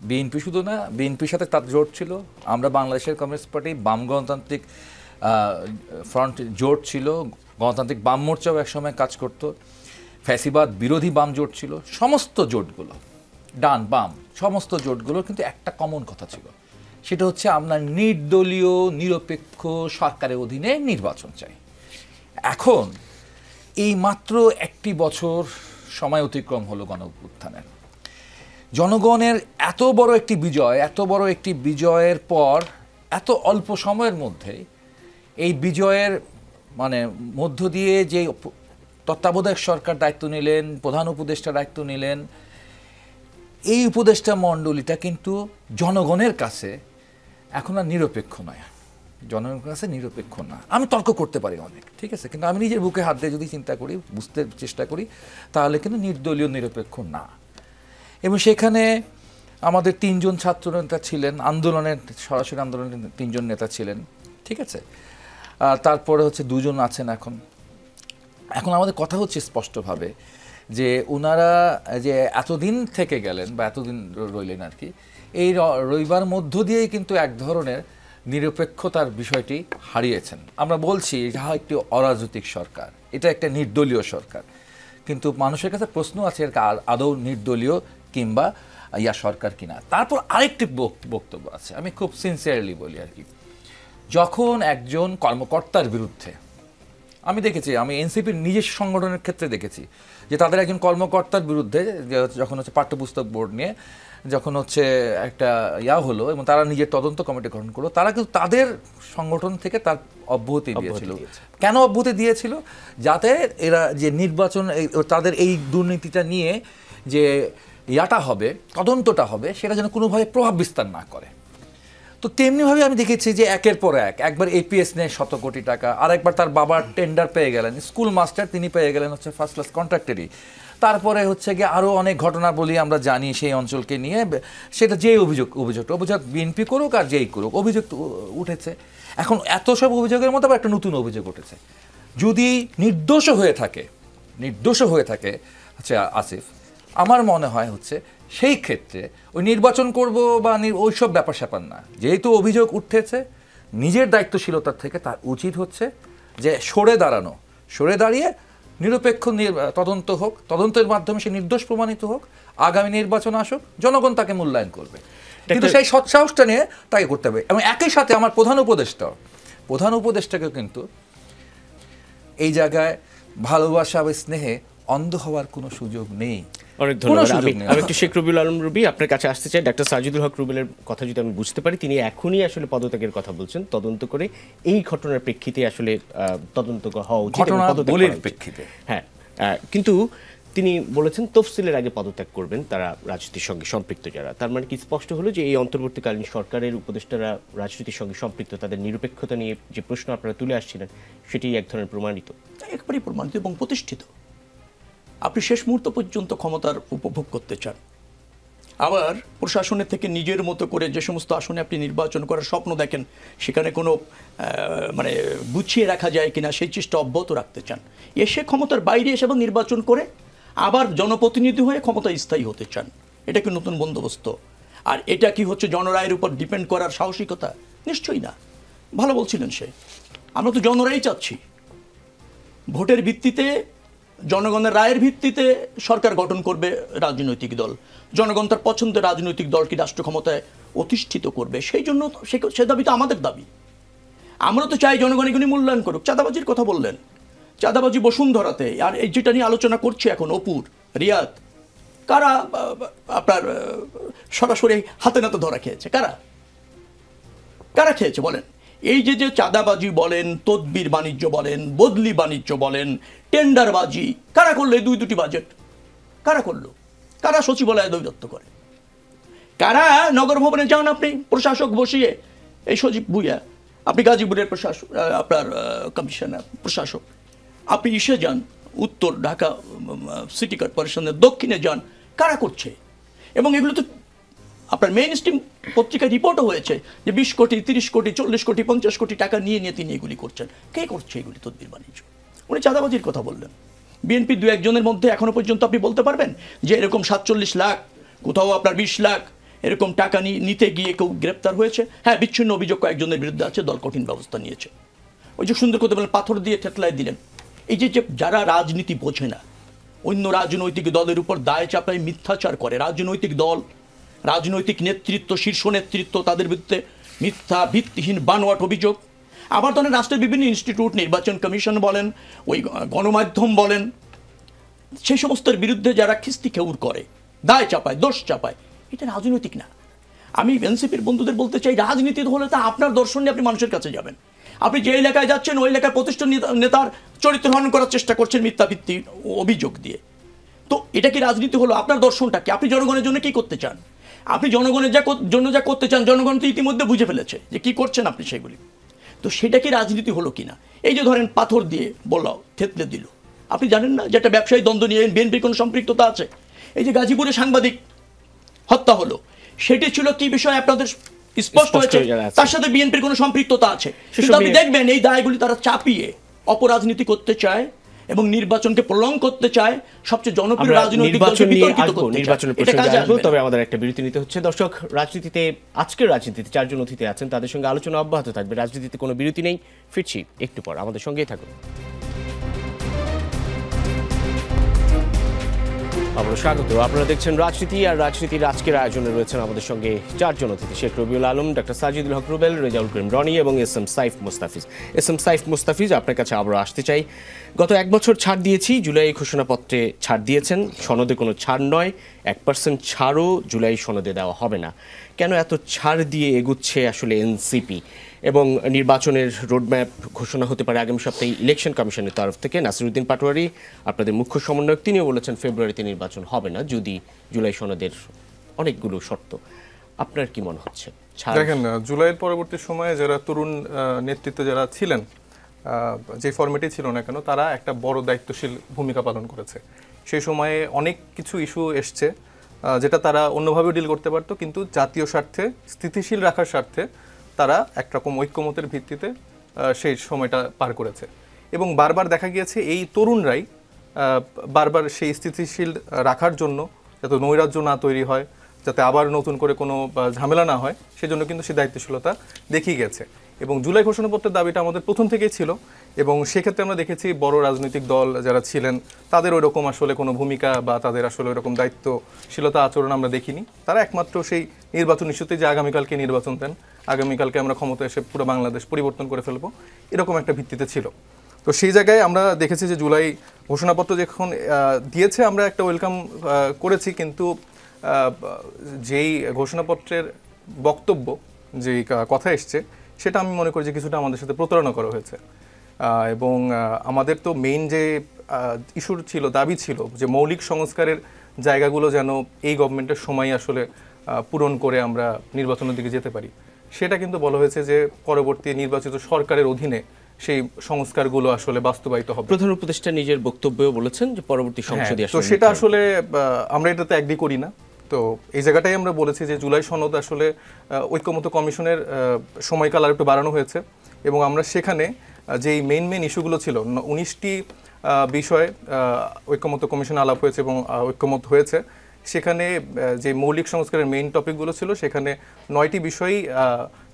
বিএনপি শুধু না, বিএনপির সাথে তার জোট ছিল, আমরা বাংলাদেশের কমিউনিস্ট পার্টি, বাম গণতান্ত্রিক ফ্রন্ট জোট ছিল, গণতান্ত্রিক বাম মোর্চাও একসময় কাজ করত, ফ্যাসিবাদ বিরোধী বাম জোট ছিল, সমস্ত জোটগুলো, ডান বাম সমস্ত জোটগুলোর কিন্তু একটা কমন কথা ছিল, সেটা হচ্ছে আমরা নির্দলীয় নিরপেক্ষ সরকারের অধীনে নির্বাচন চাই। এখন এই মাত্র একটি বছর সময় অতিক্রম হলো গণঅভ্যুত্থানের, জনগণের এত বড় একটি বিজয়ের পর এত অল্প সময়ের মধ্যে এই বিজয়ের মানে মধ্য দিয়ে যে তত্ত্বাবধায়ক সরকার দায়িত্ব নিলেন, প্রধান উপদেষ্টা দায়িত্ব নিলেন, এই উপদেষ্টা মণ্ডলীটা কিন্তু জনগণের কাছে এখন আর নিরপেক্ষ নয়, জনগণের কাছে নিরপেক্ষ না। আমি তর্ক করতে পারি অনেক, ঠিক আছে, কিন্তু আমি নিজের বুকে হাত দিয়ে যদি চিন্তা করি, বুঝতে চেষ্টা করি, তাহলে কিন্তু নির্দলীয় নিরপেক্ষ না। এবং সেখানে আমাদের 3 জন ছাত্র নেতা ছিলেন, সরাসরি আন্দোলনের 3 জন নেতা ছিলেন, ঠিক আছে, তারপরে হচ্ছে 2 জন আছেন এখন আমাদের কথা হচ্ছে স্পষ্টভাবে যে ওনারা যে এতদিন থেকে গেলেন বা এতদিন রইলেন আর কি, এই রইবার মধ্য দিয়েই কিন্তু এক ধরনের নিরপেক্ষতার বিষয়টি হারিয়েছেন। আমরা বলছি যাহা একটি অরাজনৈতিক সরকার, এটা একটা নির্দলীয় সরকার, কিন্তু মানুষের কাছে প্রশ্ন আছে আদৌ নির্দলীয় কিংবা সরকার কিনা। তারপর আরেকটি বক্তব্য আছে, আমি খুব সিনসিয়ারলি বলি আর কি, যখন একজন কর্মকর্তার বিরুদ্ধে, আমি দেখেছি, আমি এনসিপির নিজের সংগঠনের ক্ষেত্রে দেখেছি যে তাদের একজন কর্মকর্তার বিরুদ্ধে যখন হচ্ছে পাঠ্যপুস্তক বোর্ড নিয়ে যখন হচ্ছে একটা হলো এবং তারা নিজের তদন্ত কমিটি গঠন করলো, তারা কিন্তু তাদের সংগঠন থেকে তার অব্যাহতি দিয়েছিল। কেন অব্যাহতি দিয়েছিল? যাতে এরা যে নির্বাচন, তাদের এই দুর্নীতিটা নিয়ে যে হবে, তদন্তটা হবে, সেটা যেন কোনোভাবে প্রভাব বিস্তার না করে। তো তেমনিভাবে আমি দেখেছি যে একের পর একবার এপিএস নেয় 100 কোটি টাকা, আরেকবার তার বাবার টেন্ডার পেয়ে গেলেন, স্কুল মাস্টার তিনি পেয়ে গেলেন হচ্ছে ফার্স্ট ক্লাস কন্ট্রাক্টরি। তারপরে হচ্ছে গিয়ে আরও অনেক ঘটনা বলি আমরা জানি সেই অঞ্চলকে নিয়ে, সেটা যেই অভিযোগ বিএনপি করুক আর যেই করুক, অভিযোগ উঠেছে। এখন এত সব অভিযোগের মধ্যে আবার একটা নতুন অভিযোগ উঠেছে, যদি নির্দোষ হয়ে থাকে হচ্ছে আসিফ, আমার মনে হয় হচ্ছে সেই ক্ষেত্রে ওই নির্বাচন করব বা ওই সব ব্যাপার স্যাপার না, যেহেতু অভিযোগ উঠেছে নিজের দায়িত্বশীলতার থেকে তার উচিত হচ্ছে যে সরে দাঁড়িয়ে নিরপেক্ষ তদন্ত হোক, তদন্তের মাধ্যমে সে নির্দোষ প্রমাণিত হোক, আগামী নির্বাচন আসুক, জনগণ তাকে মূল্যায়ন করবে। কিন্তু সেই সৎসাহসটা নিয়ে তাকে করতে হবে। এবং একই সাথে আমার প্রধান উপদেষ্টাকে কিন্তু এই জায়গায় ভালোবাসা বা স্নেহে অন্ধ হওয়ার কোনো সুযোগ নেই। অনেক ধন্যবাদ। আমি একটু শেখ রবিউল আলম রবি আপনার কাছে আসতে চাই। ডাক্তার সাজিদুল হক রুবেলের কথা যদি আমি বুঝতে পারি, তিনি এখনই আসলে পদত্যাগের কথা বলছেন, তদন্ত করে এই ঘটনার প্রেক্ষিতে আসলে তদন্ত হওয়া উচিত, প্রেক্ষিতে। হ্যাঁ, কিন্তু তিনি বলেছেন তফসিলের আগে পদত্যাগ করবেন তারা রাজনীতির সঙ্গে সম্পৃক্ত যারা। তার মানে কি স্পষ্ট হলো যে এই অন্তর্বর্তীকালীন সরকারের উপদেষ্টারা রাজনীতির সঙ্গে সম্পৃক্ত, তাদের নিরপেক্ষতা নিয়ে যে প্রশ্ন আপনারা তুলে আসছিলেন সেটি এক ধরনের প্রমাণিত, একবারই প্রমাণিত এবং প্রতিষ্ঠিত। আপনি শেষ মুহূর্ত পর্যন্ত ক্ষমতার উপভোগ করতে চান, আবার প্রশাসনের থেকে নিজের মতো করে যে সমস্ত আসনে আপনি নির্বাচন করার স্বপ্ন দেখেন, সেখানে কোনো মানে গুছিয়ে রাখা যায় কিনা সেই চেষ্টা অব্যাহত রাখতে চান। এসে ক্ষমতার বাইরে এসে আবার নির্বাচন করে আবার জনপ্রতিনিধি হয়ে ক্ষমতা স্থায়ী হতে চান। এটা কি নতুন বন্দোবস্ত? আর এটা কি হচ্ছে জনরায়ের উপর ডিপেন্ড করার সাহসিকতা? নিশ্চয়ই না। ভালো বলছিলেন সে, আমরা তো জনরাই চাচ্ছি। ভোটের ভিত্তিতে, জনগণের রায়ের ভিত্তিতে সরকার গঠন করবে রাজনৈতিক দল। জনগণ তার পছন্দের রাজনৈতিক দলকে রাষ্ট্র ক্ষমতায় অধিষ্ঠিত করবে। সেই জন্য সে দাবি তো আমাদের দাবি। আমরা তো চাই জনগণ এগুলি মূল্যায়ন করুক। চাঁদাবাজির কথা বললেন, চাঁদাবাজি বসুন্ধরাতে, আর এই যেটা নিয়ে আলোচনা করছে এখন অপুর, রিয়াদ, কারা আপনার সরাসরি হাতে নাতে ধরা খেয়েছে? কারা খেয়েছে বলেন? এই যে চাঁদাবাজি বলেন, তদবির বাণিজ্য বলেন, বদলি বাণিজ্য বলেন, টেন্ডারবাজি, কারা করলো? এই দুটি বাজেট কারা করলো? কারা সচিবালয়ে দৌরাত্ম্য করে? কারা নগর ভবনে যান আপনি প্রশাসক বসিয়ে, এই সজীব ভুইয়া, আপনি গাজীপুরের প্রশাসক, আপনার কমিশনার প্রশাসক, আপনি ইসে যান উত্তর ঢাকা সিটি কর্পোরেশনের দক্ষিণে যান, কারা করছে? এবং এগুলো তো আপনার মেইন স্ট্রিম পত্রিকায় রিপোর্টও হয়েছে যে 20 কোটি, 30 কোটি, 40 কোটি, 50 কোটি টাকা নিয়ে তিনি এগুলি করছেন। কে করছে এগুলি তদবির বাণিজ্য? উনি চাঁদাবাজির কথা বললেন। বিএনপি দু একজনের মধ্যে এখনো পর্যন্ত আপনি বলতে পারবেন যে এরকম 47 লাখ, কোথাও আপনার 20 লাখ এরকম টাকা নিতে গিয়ে কেউ গ্রেপ্তার হয়েছে? হ্যাঁ, বিচ্ছিন্ন অভিযোগ কয়েকজনের বিরুদ্ধে আছে, দল কঠিন ব্যবস্থা নিয়েছে। ওই যে সুন্দর কথা বলেন, পাথর দিয়ে ঠেতলায় দিলেন। এই যে যারা রাজনীতি বোঝে না, অন্য রাজনৈতিক দলের উপর দায় চাপায় মিথ্যাচার করে, রাজনৈতিক দল, রাজনৈতিক নেতৃত্ব, শীর্ষ নেতৃত্ব, তাদের বিরুদ্ধে মিথ্যা ভিত্তিহীন বানোয়াট অভিযোগ। আবার ধরেন রাষ্ট্রের বিভিন্ন ইনস্টিটিউট, নির্বাচন কমিশন বলেন, ওই গণমাধ্যম বলেন, সেই সমস্তের বিরুদ্ধে যারা খিস্তি খেউর করে, দায় চাপায়, দোষ চাপায়, এটা রাজনৈতিক না। আমি এনসিপির বন্ধুদের বলতে চাই, রাজনীতি হলে তা আপনার দর্শন নিয়ে আপনি মানুষের কাছে যাবেন। আপনি যে এলাকায় যাচ্ছেন ওই এলাকায় প্রতিষ্ঠান নেতার চরিত্র হনন করার চেষ্টা করছেন মিথ্যা ভিত্তি অভিযোগ দিয়ে। তো এটা কি রাজনীতি হলো? আপনার দর্শনটা কি? আপনি জনগণের জন্য কি করতে চান? আপনি জনগণের জন্য যা করতে চান, জনগণ তো ইতিমধ্যে বুঝে ফেলেছে যে কি করছেন আপনি সেগুলি। তো সেটা কি রাজনীতি হলো কিনা? এই যে ধরেন পাথর দিয়ে বললাম, থেতলে দিল, আপনি জানেন না যে একটা ব্যবসায়ী দ্বন্দ্ব নিয়ে বিএনপির কোনো সম্পৃক্ততা আছে? এই যে গাজীপুরে সাংবাদিক হত্যা হলো, সেটি ছিল কি বিষয় আপনাদের স্পষ্ট হয়েছে, তার সাথে বিএনপির কোনো সম্পৃক্ততা আছে। কিন্তু আপনি দেখবেন এই দায়গুলি তারা চাপিয়ে অপরাজনীতি করতে চায় এবং নির্বাচনকে প্রলং করতে চায়, সবচেয়ে জনপ্রিয় রাজনৈতিক দলকে বিতর্কিত করতে চায়। তবে আমাদের একটা বিরতি নিতে হচ্ছে। দর্শক, রাজনীতিতে, আজকের রাজনীতিতে 4 জন অতিথি আছেন, তাদের সঙ্গে আলোচনা অব্যাহত থাকবে। রাজনীতিতে কোনো বিরতি নেই, ফিরছি একটু পর, আমাদের সঙ্গেই থাকুন। আমরা স্বাগত। আপনারা দেখছেন রাজনীতি, আর রাজনীতির আজকের আয়োজনে রয়েছেন আমাদের সঙ্গে 4 জন অতিথি: শেখ রবিউল আলম, ডাক্তার সাজিদুল হক রুবেল, রেজাউল করিম রনি এবং এসএম সাইফ মুস্তাফিজ। এসএম সাইফ মুস্তাফিজ, আপনার কাছে আবারও আসতে চাই। গত 1 বছর ছাড় দিয়েছি, জুলাই ঘোষণাপত্রে ছাড় দিয়েছেন, সনদে কোনো ছাড় নয়, 1% ছাড়ও জুলাই সনদে দেওয়া হবে না। কেন এত ছাড় দিয়ে এগুচ্ছে আসলে এনসিপি? এবং নির্বাচনের রোডম্যাপ ঘোষণা হতে পারে আগামী সপ্তাহে ইলেকশন কমিশনের তরফ থেকে। নাসিরউদ্দিন পাটোয়ারি, আপনাদের মুখ্য সমন্বয়ক, তিনিও বলেছেন ফেব্রুয়ারিতে নির্বাচন হবে না যদি জুলাই সনদের অনেকগুলো শর্ত। আপনার কি মনে হচ্ছে? দেখেন, জুলাইয়ের পরবর্তী সময়ে যারা তরুণ নেতৃত্বে যারা ছিলেন, যে ফরম্যাটই ছিল না কেন, তারা একটা বড় দায়িত্বশীল ভূমিকা পালন করেছে। সেই সময়ে অনেক কিছু ইস্যু এসছে যেটা তারা অন্যভাবে ডিল করতে পারতো, কিন্তু জাতীয় স্বার্থে, স্থিতিশীল রাখার স্বার্থে তারা একরকম ঐক্যমতের ভিত্তিতে সেই সময়টা পার করেছে। এবং বারবার দেখা গিয়েছে এই তরুণরাই বারবার সেই স্থিতিশীল রাখার জন্য, যাতে নৈরাজ্য না তৈরি হয়, যাতে আবার নতুন করে কোনো ঝামেলা না হয়, সেজন্য কিন্তু সেই দায়িত্বশীলতা দেখিয়ে গেছে। এবং জুলাই ঘোষণাপত্রের দাবিটা আমাদের প্রথম থেকেই ছিল, এবং সেক্ষেত্রে আমরা দেখেছি বড় রাজনৈতিক দল যারা ছিলেন তাদের ওইরকম আসলে কোনো ভূমিকা বা তাদের আসলে ওইরকম দায়িত্বশীলতা আচরণ আমরা দেখিনি। তারা একমাত্র সেই নির্বাচন ইস্যুতে যে আগামীকালকে নির্বাচন দেন, আগামীকালকে আমরা ক্ষমতা এসে পুরো বাংলাদেশ পরিবর্তন করে ফেলবো, এরকম একটা ভিত্তিতে ছিল। তো সেই জায়গায় আমরা দেখেছি যে জুলাই ঘোষণাপত্র যখন দিয়েছে আমরা একটা ওয়েলকাম করেছি, কিন্তু যেই ঘোষণাপত্রের বক্তব্য যেই কথা এসছে সেটা আমি মনে করি যে কিছুটা আমাদের সাথে প্রতারণা করা হয়েছে। এবং আমাদের তো মেইন যে ইস্যু ছিল, দাবি ছিল যে মৌলিক সংস্কারের জায়গাগুলো যেন এই গভর্নমেন্টের সময় আসলে পূরণ করে আমরা নির্বাচনের দিকে যেতে পারি। সেটা কিন্তু বলা হয়েছে যে পরবর্তী নির্বাচিত সরকারের অধীনে সেই সংস্কারগুলো আসলে বাস্তবায়িত হবে। প্রধান উপদেষ্টা নিজের বক্তব্যেও বলেছেন যে পরবর্তী সংসদে তো সেটা আসলে আমরা এটাতে এগ্রি করি না। তো এই জায়গাটাই আমরা বলেছি যে জুলাই সনদ আসলে ঐক্যমত্য কমিশনের সময়কাল আর একটু বাড়ানো হয়েছে, এবং আমরা সেখানে যেই মেইন ইস্যুগুলো ছিল 19টি বিষয়ে ঐক্যমত্য কমিশন আলাপ হয়েছে এবং ঐক্যমত হয়েছে। সেখানে যে মৌলিক সংস্কারের মেইন টপিকগুলো ছিল সেখানে 9টি বিষয়ই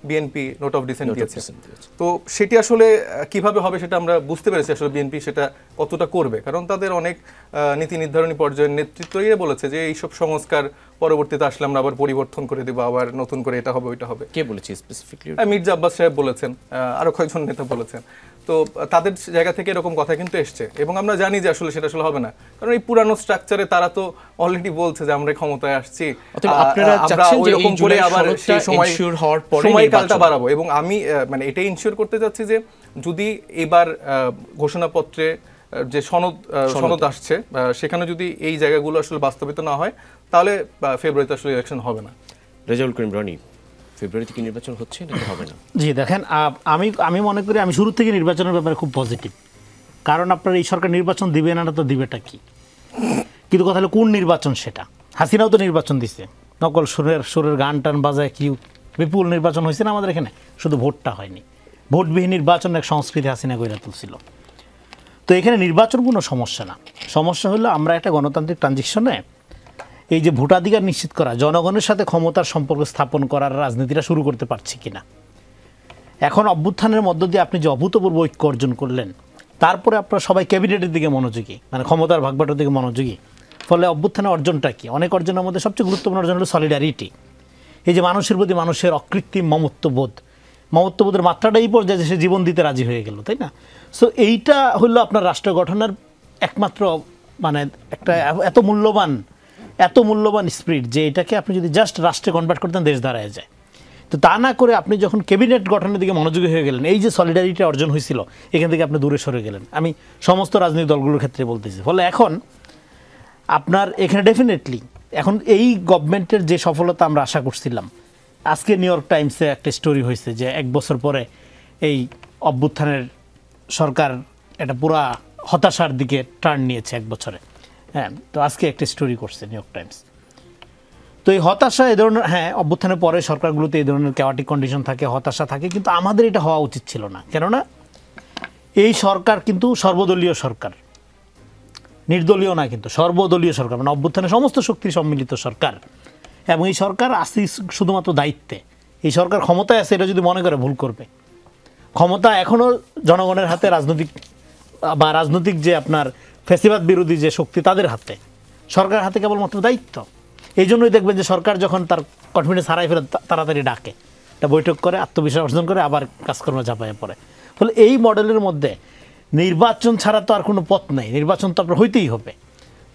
বিএনপি নোট অফ ডিসেন্ট দিয়েছে। তো সেটি আসলে কিভাবে হবে সেটা আমরা বুঝতে পেরেছি আসলে বিএনপি সেটা কতটা করবে, কারণ তাদের অনেক নীতি নির্ধারণী পর্যায়ের নেতৃত্বই বলেছে যে এইসব সংস্কার পরবর্তীতে আসলে আমরা আবার পরিবর্তন করে দেবো, আবার নতুন করে এটা হবে ওইটা হবে। কে বলেছে স্পেসিফিকলি? মির্জা আব্বাস সাহেব বলেছেন, আরো কয়েকজন নেতা বলেছেন। তো তাদের জায়গা থেকে এরকম কথা কিন্তু এসছে, এবং আমরা জানি যে আসলে সেটা আসলে হবে না, কারণ এই পুরানো স্ট্রাকচারে তারা তো অলরেডি বলছে যে আমরা ক্ষমতায় আসছি, আমরা ওইরকম করে আবার সেই সময়কালটা বাড়াবো। এবং আমি মানে এটাই ইনশিওর করতে চাচ্ছি যে যদি এবার ঘোষণাপত্রে যে সনদ আসছে সেখানে যদি এই জায়গাগুলো আসলে বাস্তবিত না হয় তাহলে ফেব্রুয়ারিতে আসলে ইলেকশন হবে না। রেজাউল করিম রনি, ফেব্রুয়ারিতে কি নির্বাচন হচ্ছে নাকি হবে না? জি দেখেন, আমি মনে করি আমি শুরু থেকে নির্বাচনের ব্যাপারে খুব পজিটিভ, কারণ আপনার এই সরকার নির্বাচন দিবে না তো দিবেটা কি, কিন্তু কথা হলো কোন নির্বাচন সেটা। হাসিনাও তো নির্বাচন দিছে, নকল সুরের গান টান বাজায় কি বিপুল নির্বাচন হয়েছে না আমাদের এখানে, শুধু ভোটটা হয়নি। ভোটবিহীন নির্বাচন এক সংস্কৃতি হাসিনা গড়ে তুলছিল। তো এখানে নির্বাচন কোনো সমস্যা না, সমস্যা হলো আমরা একটা গণতান্ত্রিক ট্রানজিশনে এই যে ভোটাধিকার নিশ্চিত করা, জনগণের সাথে ক্ষমতার সম্পর্ক স্থাপন করার রাজনীতিটা শুরু করতে পারছি কিনা। এখন অভ্যুত্থানের মধ্য দিয়ে আপনি যে অভূতপূর্ব ঐক্য অর্জন করলেন, তারপরে আপনারা সবাই ক্যাবিনেটের দিকে মনোযোগী, মানে ক্ষমতার ভাগবাটোর দিকে মনোযোগী, ফলে অভ্যুত্থানের অর্জনটা কি? অনেক অর্জনের মধ্যে সবচেয়ে গুরুত্বপূর্ণ অর্জন হলো সলিডারিটি। এই যে মানুষের প্রতি মানুষের অকৃত্রিম মমত্ববোধের মাত্রাটা এই পর্যায়ে যে সে জীবন দিতে রাজি হয়ে গেল, তাই না? সো এইটা হলো আপনার রাষ্ট্র গঠনের একমাত্র মানে একটা এত মূল্যবান স্পিরিট, যে এটাকে আপনি যদি জাস্ট রাষ্ট্রে কনভার্ট করতেন দেশ দাঁড়ায় যায়। তো তা না করে আপনি যখন ক্যাবিনেট গঠনের দিকে মনোযোগী হয়ে গেলেন, এই যে সলিডারিটি অর্জন হয়েছিল এখান থেকে আপনি দূরে সরে গেলেন। আমি সমস্ত রাজনৈতিক দলগুলোর ক্ষেত্রে বলতেছি। ফলে এখন আপনার এখানে ডেফিনেটলি এখন এই গভর্নমেন্টের যে সফলতা আমরা আশা করছিলাম, আজকে নিউ ইয়র্ক টাইমসে একটা স্টোরি হয়েছে যে 1 বছর পরে এই অভ্যুত্থানের সরকার এটা পুরা হতাশার দিকে টার্ন নিয়েছে 1 বছরে। হ্যাঁ, তো আজকে একটা স্টোরি করছে নিউ ইয়র্ক টাইমস। তো এই হতাশা এই ধরনের, হ্যাঁ অভ্যুত্থানের পরে সরকারগুলোতে এই ধরনের ক্যাওয়াটিক কন্ডিশন থাকে, হতাশা থাকে, কিন্তু আমাদের এটা হওয়া উচিত ছিল না। কেননা এই সরকার কিন্তু সর্বদলীয় সরকার, নির্দলীয় না, কিন্তু সর্বদলীয় সরকার, মানে অভ্যুত্থানের সমস্ত শক্তির সম্মিলিত সরকার। এবং এই সরকার আসছে শুধুমাত্র দায়িত্বে। এই সরকার ক্ষমতায় আছে এটা যদি মনে করে ভুল করবে। ক্ষমতা এখনও জনগণের হাতে, রাজনৈতিক যে আপনার ফ্যাসিবাদ বিরোধী যে শক্তি তাদের হাতে, সরকারের হাতে কেবলমাত্র দায়িত্ব। এই জন্যই দেখবেন যে সরকার যখন তার কনফিডেন্স হারায় ফেলে তাড়াতাড়ি ডাকে, একটা বৈঠক করে, আত্মবিশ্বাস অর্জন করে, আবার কাজকর্মে ঝাঁপাইয়ে পড়ে। ফলে এই মডেলের মধ্যে নির্বাচন ছাড়া তো আর কোনো পথ নেই, নির্বাচন তো আপনার হইতেই হবে।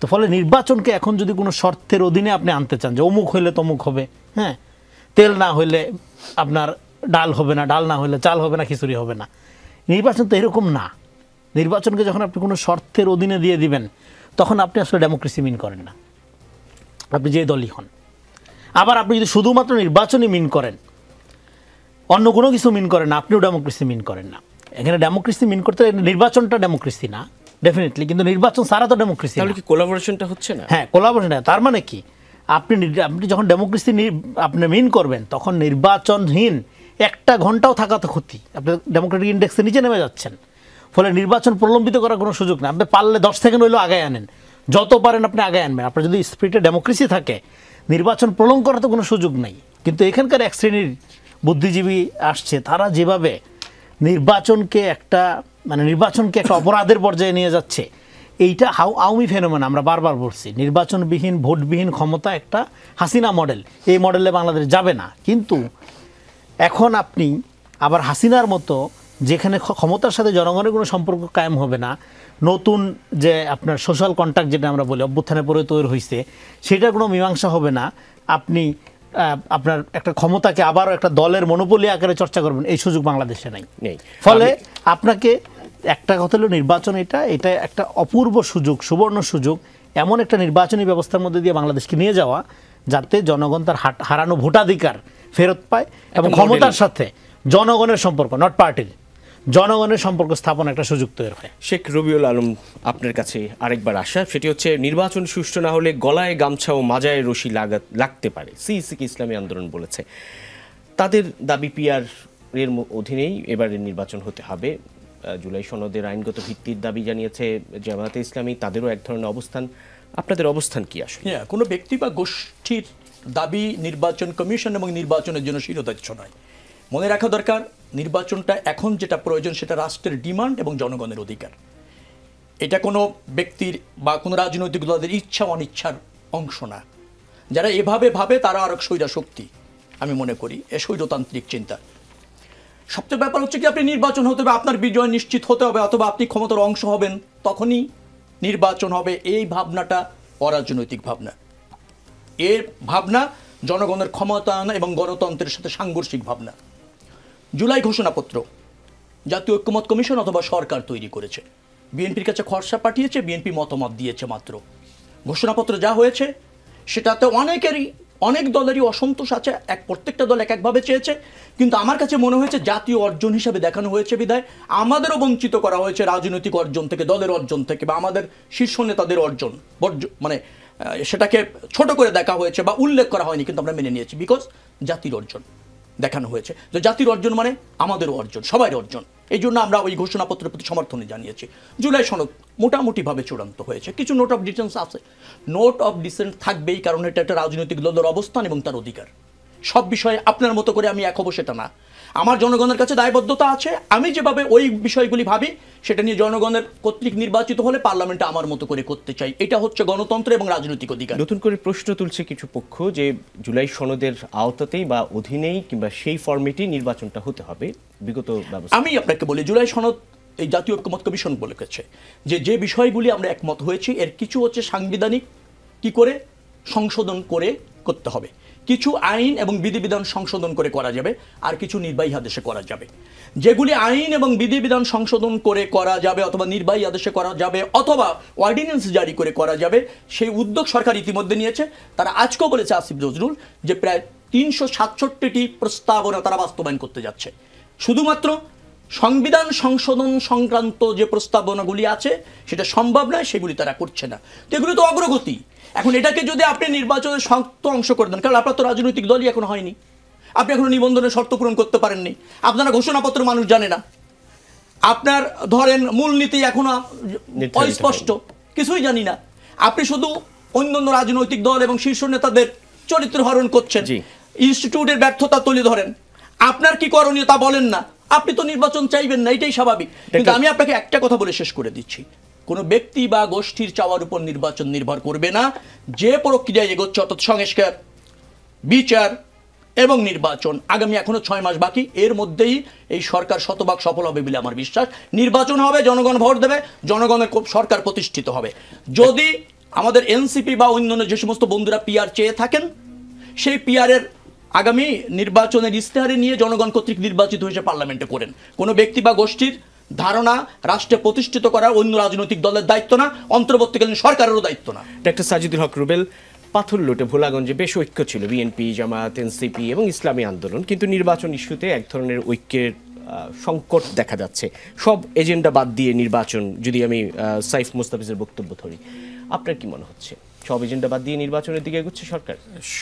তো ফলে নির্বাচনকে এখন যদি কোনো শর্তের অধীনে আপনি আনতে চান যে অমুক হইলে তমুক হবে, হ্যাঁ তেল না হইলে আপনার ডাল হবে না, ডাল না হইলে চাল হবে না, খিচুড়ি হবে না, নির্বাচন তো এরকম না। নির্বাচনকে যখন আপনি কোনো শর্তের অধীনে দিয়ে দিবেন তখন আপনি আসলে ডেমোক্রেসি মিন করেন না, আপনি যে দলই হন। আবার আপনি যদি শুধুমাত্র নির্বাচনই মিন করেন, অন্য কোনো কিছু মিন করেন না, আপনিও ডেমোক্রেসি মিন করেন না। এখানে ডেমোক্রেসি মিন করতে নির্বাচনটা ডেমোক্রেসি না ডেফিনেটলি, কিন্তু নির্বাচন ছাড়া তো ডেমোক্রেসি। তাহলে কি কোলাবোরেশনটা হচ্ছে না? হ্যাঁ, কোলাবোরেশন। তার মানে কি, আপনি যখন ডেমোক্রেসি আপনি মিন করবেন তখন নির্বাচনহীন 1 ঘন্টাও থাকা তো ক্ষতি, আপনি ডেমোক্রেটিক ইন্ডেক্সে নিচে নেমে যাচ্ছেন। ফলে নির্বাচন প্রলম্বিত করার কোনো সুযোগ নেই। আপনি পারলে 10 সেকেন্ড হইলেও আগায় আনেন, যত পারেন আপনি আগায় আনবেন। আপনার যদি স্পিরিটে ডেমোক্রেসি থাকে, নির্বাচন প্রলং করার তো কোনো সুযোগ নেই। কিন্তু এখানকার এক শ্রেণীর বুদ্ধিজীবী আসছে, তারা যেভাবে নির্বাচনকে একটা অপরাধের পর্যায়ে নিয়ে যাচ্ছে, এইটা আওয়ামী ফেনোমেন। আমরা বারবার বলছি নির্বাচনবিহীন ভোটবিহীন ক্ষমতা একটা হাসিনা মডেল, এই মডেলে বাংলাদেশ যাবে না। কিন্তু এখন আপনি আবার হাসিনার মতো, যেখানে ক্ষমতার সাথে জনগণের কোনো সম্পর্ক কায়েম হবে না, নতুন যে আপনার সোশ্যাল কন্ট্যাক্ট যেটা আমরা বলি অভ্যুত্থানের পরে তৈরি হয়েছে, সেটার কোনো মীমাংসা হবে না। আপনি আপনার একটা ক্ষমতাকে আবারও একটা দলের মনোপলি আকারে চর্চা করবেন, এই সুযোগ বাংলাদেশে নেই। ফলে আপনাকে একটা কথা হলো নির্বাচন, এটা একটা অপূর্ব সুযোগ, সুবর্ণ সুযোগ, এমন একটা নির্বাচনী ব্যবস্থার মধ্যে দিয়ে বাংলাদেশকে নিয়ে যাওয়া যাতে জনগণ তার হারানো ভোটাধিকার ফেরত পায় এবং ক্ষমতার সাথে জনগণের সম্পর্ক, নট পার্টির, জনগণের সম্পর্ক স্থাপন একটা সুযোগ তৈরি হয়। শেখ রবিউল আলম, আপনার কাছে আরেকবার আসা, সেটি হচ্ছে নির্বাচন সুষ্ঠু না হলে গলায় গামছা ও মাজায় রশি লাগতে পারে, সিইসিকে ইসলামী আন্দোলন বলেছে। তাদের দাবি পিআর এর অধীনেই এবারের নির্বাচন হতে হবে। জুলাই সনদের আইনগত ভিত্তির দাবি জানিয়েছে জামায়াতে ইসলামী, তাদেরও এক ধরনের অবস্থান। আপনাদের অবস্থান কি আসলে? হ্যাঁ, কোনো ব্যক্তি বা গোষ্ঠীর দাবি নির্বাচন কমিশন এবং নির্বাচনের জন্য শিরোধার্য নয়। মনে রাখা দরকার, নির্বাচনটা এখন যেটা প্রয়োজন সেটা রাষ্ট্রের ডিমান্ড এবং জনগণের অধিকার। এটা কোনো ব্যক্তির বা কোনো রাজনৈতিক দলের ইচ্ছা অনিচ্ছার অংশ না। যারা এভাবে ভাবে তারা আরো স্বৈরা শক্তি, আমি মনে করি এ স্বৈরতান্ত্রিক চিন্তা। সবচেয়ে ব্যাপার হচ্ছে কি, আপনি নির্বাচন হতে হবে, আপনার বিজয় নিশ্চিত হতে হবে, অথবা আপনি ক্ষমতার অংশ হবেন, তখনই নির্বাচন হবে। এই ভাবনাটা অরাজনৈতিক ভাবনা। এর ভাবনা জনগণের ক্ষমতায়ন এবং গণতন্ত্রের সাথে সাংঘর্ষিক ভাবনা। জুলাই ঘোষণাপত্র জাতীয় ঐক্যমত কমিশন অথবা সরকার তৈরি করেছে, বিএনপির কাছে খসড়া পাঠিয়েছে, বিএনপি মতামত দিয়েছে মাত্র। ঘোষণাপত্র যা হয়েছে সেটাতে অনেক দলেরই অসন্তোষ আছে, প্রত্যেকটা দল এক একভাবে চেয়েছে। কিন্তু আমার কাছে মনে হয়েছে জাতীয় অর্জন হিসাবে দেখানো হয়েছে বিধায় আমাদেরও বঞ্চিত করা হয়েছে রাজনৈতিক অর্জন থেকে, দলের অর্জন থেকে, বা আমাদের শীর্ষ নেতাদের অর্জন, মানে সেটাকে ছোট করে দেখা হয়েছে বা উল্লেখ করা হয়নি, কিন্তু আমরা মেনে নিয়েছি বিকজ জাতির অর্জন দেখানো হয়েছে। যে জাতির অর্জন মানে আমাদেরও অর্জন, সবাই অর্জন। এই জন্য আমরা ওই ঘোষণাপত্রের প্রতি সমর্থন জানিয়েছি। জুলাই সনদ মোটামুটিভাবে চূড়ান্ত হয়েছে, কিছু নোট অফ ডিসেন্ট আছে, নোট অফ ডিসেন্ট থাকবেই, কারণ এটা একটা রাজনৈতিক দলের অবস্থান এবং তার অধিকার। সব বিষয়ে আপনার মতো করে আমি এক হবো সেটা না। আমার জনগণের কাছে দায়বদ্ধতা আছে, আমি যেভাবে ওই বিষয়গুলি ভাবি সেটা নিয়ে জনগণের কর্তৃক নির্বাচিত হলে পার্লামেন্টে আমার মতো করে করতে চাই। এটা হচ্ছে গণতন্ত্র এবং রাজনৈতিক অধিকার। নতুন করে প্রশ্ন তুলছে কিছু পক্ষ যে জুলাই সনদের আওতাতেই বা অধীনেই কিংবা সেই ফরম্যাটেই নির্বাচনটা হতে হবে বিগত ব্যবস্থা। আমি আপনাকে বলি, জুলাই সনদ এই জাতীয় ঐক্যমত কমিশন বলেছে যে বিষয়গুলি আমরা একমত হয়েছি এর কিছু হচ্ছে সাংবিধানিক কি করে সংশোধন করে করতে হবে, কিছু আইন এবং বিধিবিধান সংশোধন করে করা যাবে, আর কিছু নির্বাহী আদেশে করা যাবে। যেগুলি আইন এবং বিধিবিধান সংশোধন করে করা যাবে অথবা নির্বাহী আদেশে করা যাবে অথবা অর্ডিন্যান্স জারি করে করা যাবে, সেই উদ্যোগ সরকার ইতিমধ্যে নিয়েছে। তারা আজকেও বলেছে আসিফ নজরুল যে প্রায় ৩৬৭টি প্রস্তাবনা তারা বাস্তবায়ন করতে যাচ্ছে। শুধুমাত্র সংবিধান সংশোধন সংক্রান্ত যে প্রস্তাবনাগুলি আছে সেটা সম্ভব নয়, সেগুলি তারা করছে না। তো এগুলো তো অগ্রগতি। এখন এটাকে যদি আপনি নির্বাচনের শক্ত অংশ করে দেন, কারণ আপনার তো রাজনৈতিক দলই এখন হয়নি, আপনি এখনো নিবন্ধনের শর্ত পূরণ করতে পারেননি, আপনারা ঘোষণাপত্র মানুষ জানে না, আপনার ধরেন মূলনীতি এখনো অস্পষ্ট, কিছুই জানি না, আপনি শুধু অন্যান্য রাজনৈতিক দল এবং শীর্ষ নেতাদের চরিত্র হরণ করছেন, ইনস্টিটিউটের ব্যর্থতা তুলে ধরেন, আপনার কি করণীয় তা বলেন না, আপনি তো নির্বাচন চাইবেন না, এটাই স্বাভাবিক। কিন্তু আমি আপনাকে একটা কথা বলে শেষ করে দিচ্ছি, কোনো ব্যক্তি বা গোষ্ঠীর চাওয়ার উপর নির্বাচন নির্ভর করবে না। যে প্রক্রিয়ায় এগোচ্ছে অর্থাৎ সংস্কার, বিচার এবং নির্বাচন, আগামী এখনো 6 মাস বাকি, এর মধ্যেই এই সরকার শতভাগ সফল হবে বলে আমার বিশ্বাস। নির্বাচন হবে, জনগণ ভোট দেবে, জনগণের সরকার প্রতিষ্ঠিত হবে। যদি আমাদের এনসিপি বা অন্যান্য যে সমস্ত বন্ধুরা পিআর চেয়ে থাকেন, সেই পিআরের আগামী নির্বাচনের ইস্তেহারে নিয়ে জনগণ কর্তৃক নির্বাচিত হয়েছে পার্লামেন্টে করেন। কোনো ব্যক্তি বা গোষ্ঠীর ধারণা রাষ্ট্রে প্রতিষ্ঠিত করা অন্য রাজনৈতিক দলের দায়িত্ব না, অন্তর্বর্তীকালীন সরকারেরও দায়িত্ব না। ডক্টর সাজিদুল হক রুবেল, পাথর লুটে ভোলাগঞ্জে বেশ ঐক্য ছিল বিএনপি, জামায়াত, এনসিপি এবং ইসলামী আন্দোলন, কিন্তু নির্বাচন ইস্যুতে এক ধরনের ঐক্যের সংকট দেখা যাচ্ছে। সব এজেন্ডা বাদ দিয়ে নির্বাচন, যদি আমি সাইফ মুস্তাফিজের বক্তব্য ধরি, আপনার কি মনে হচ্ছে সব এজেন্ডা বাদ দিয়ে নির্বাচনের দিকে এগোচ্ছে সরকার?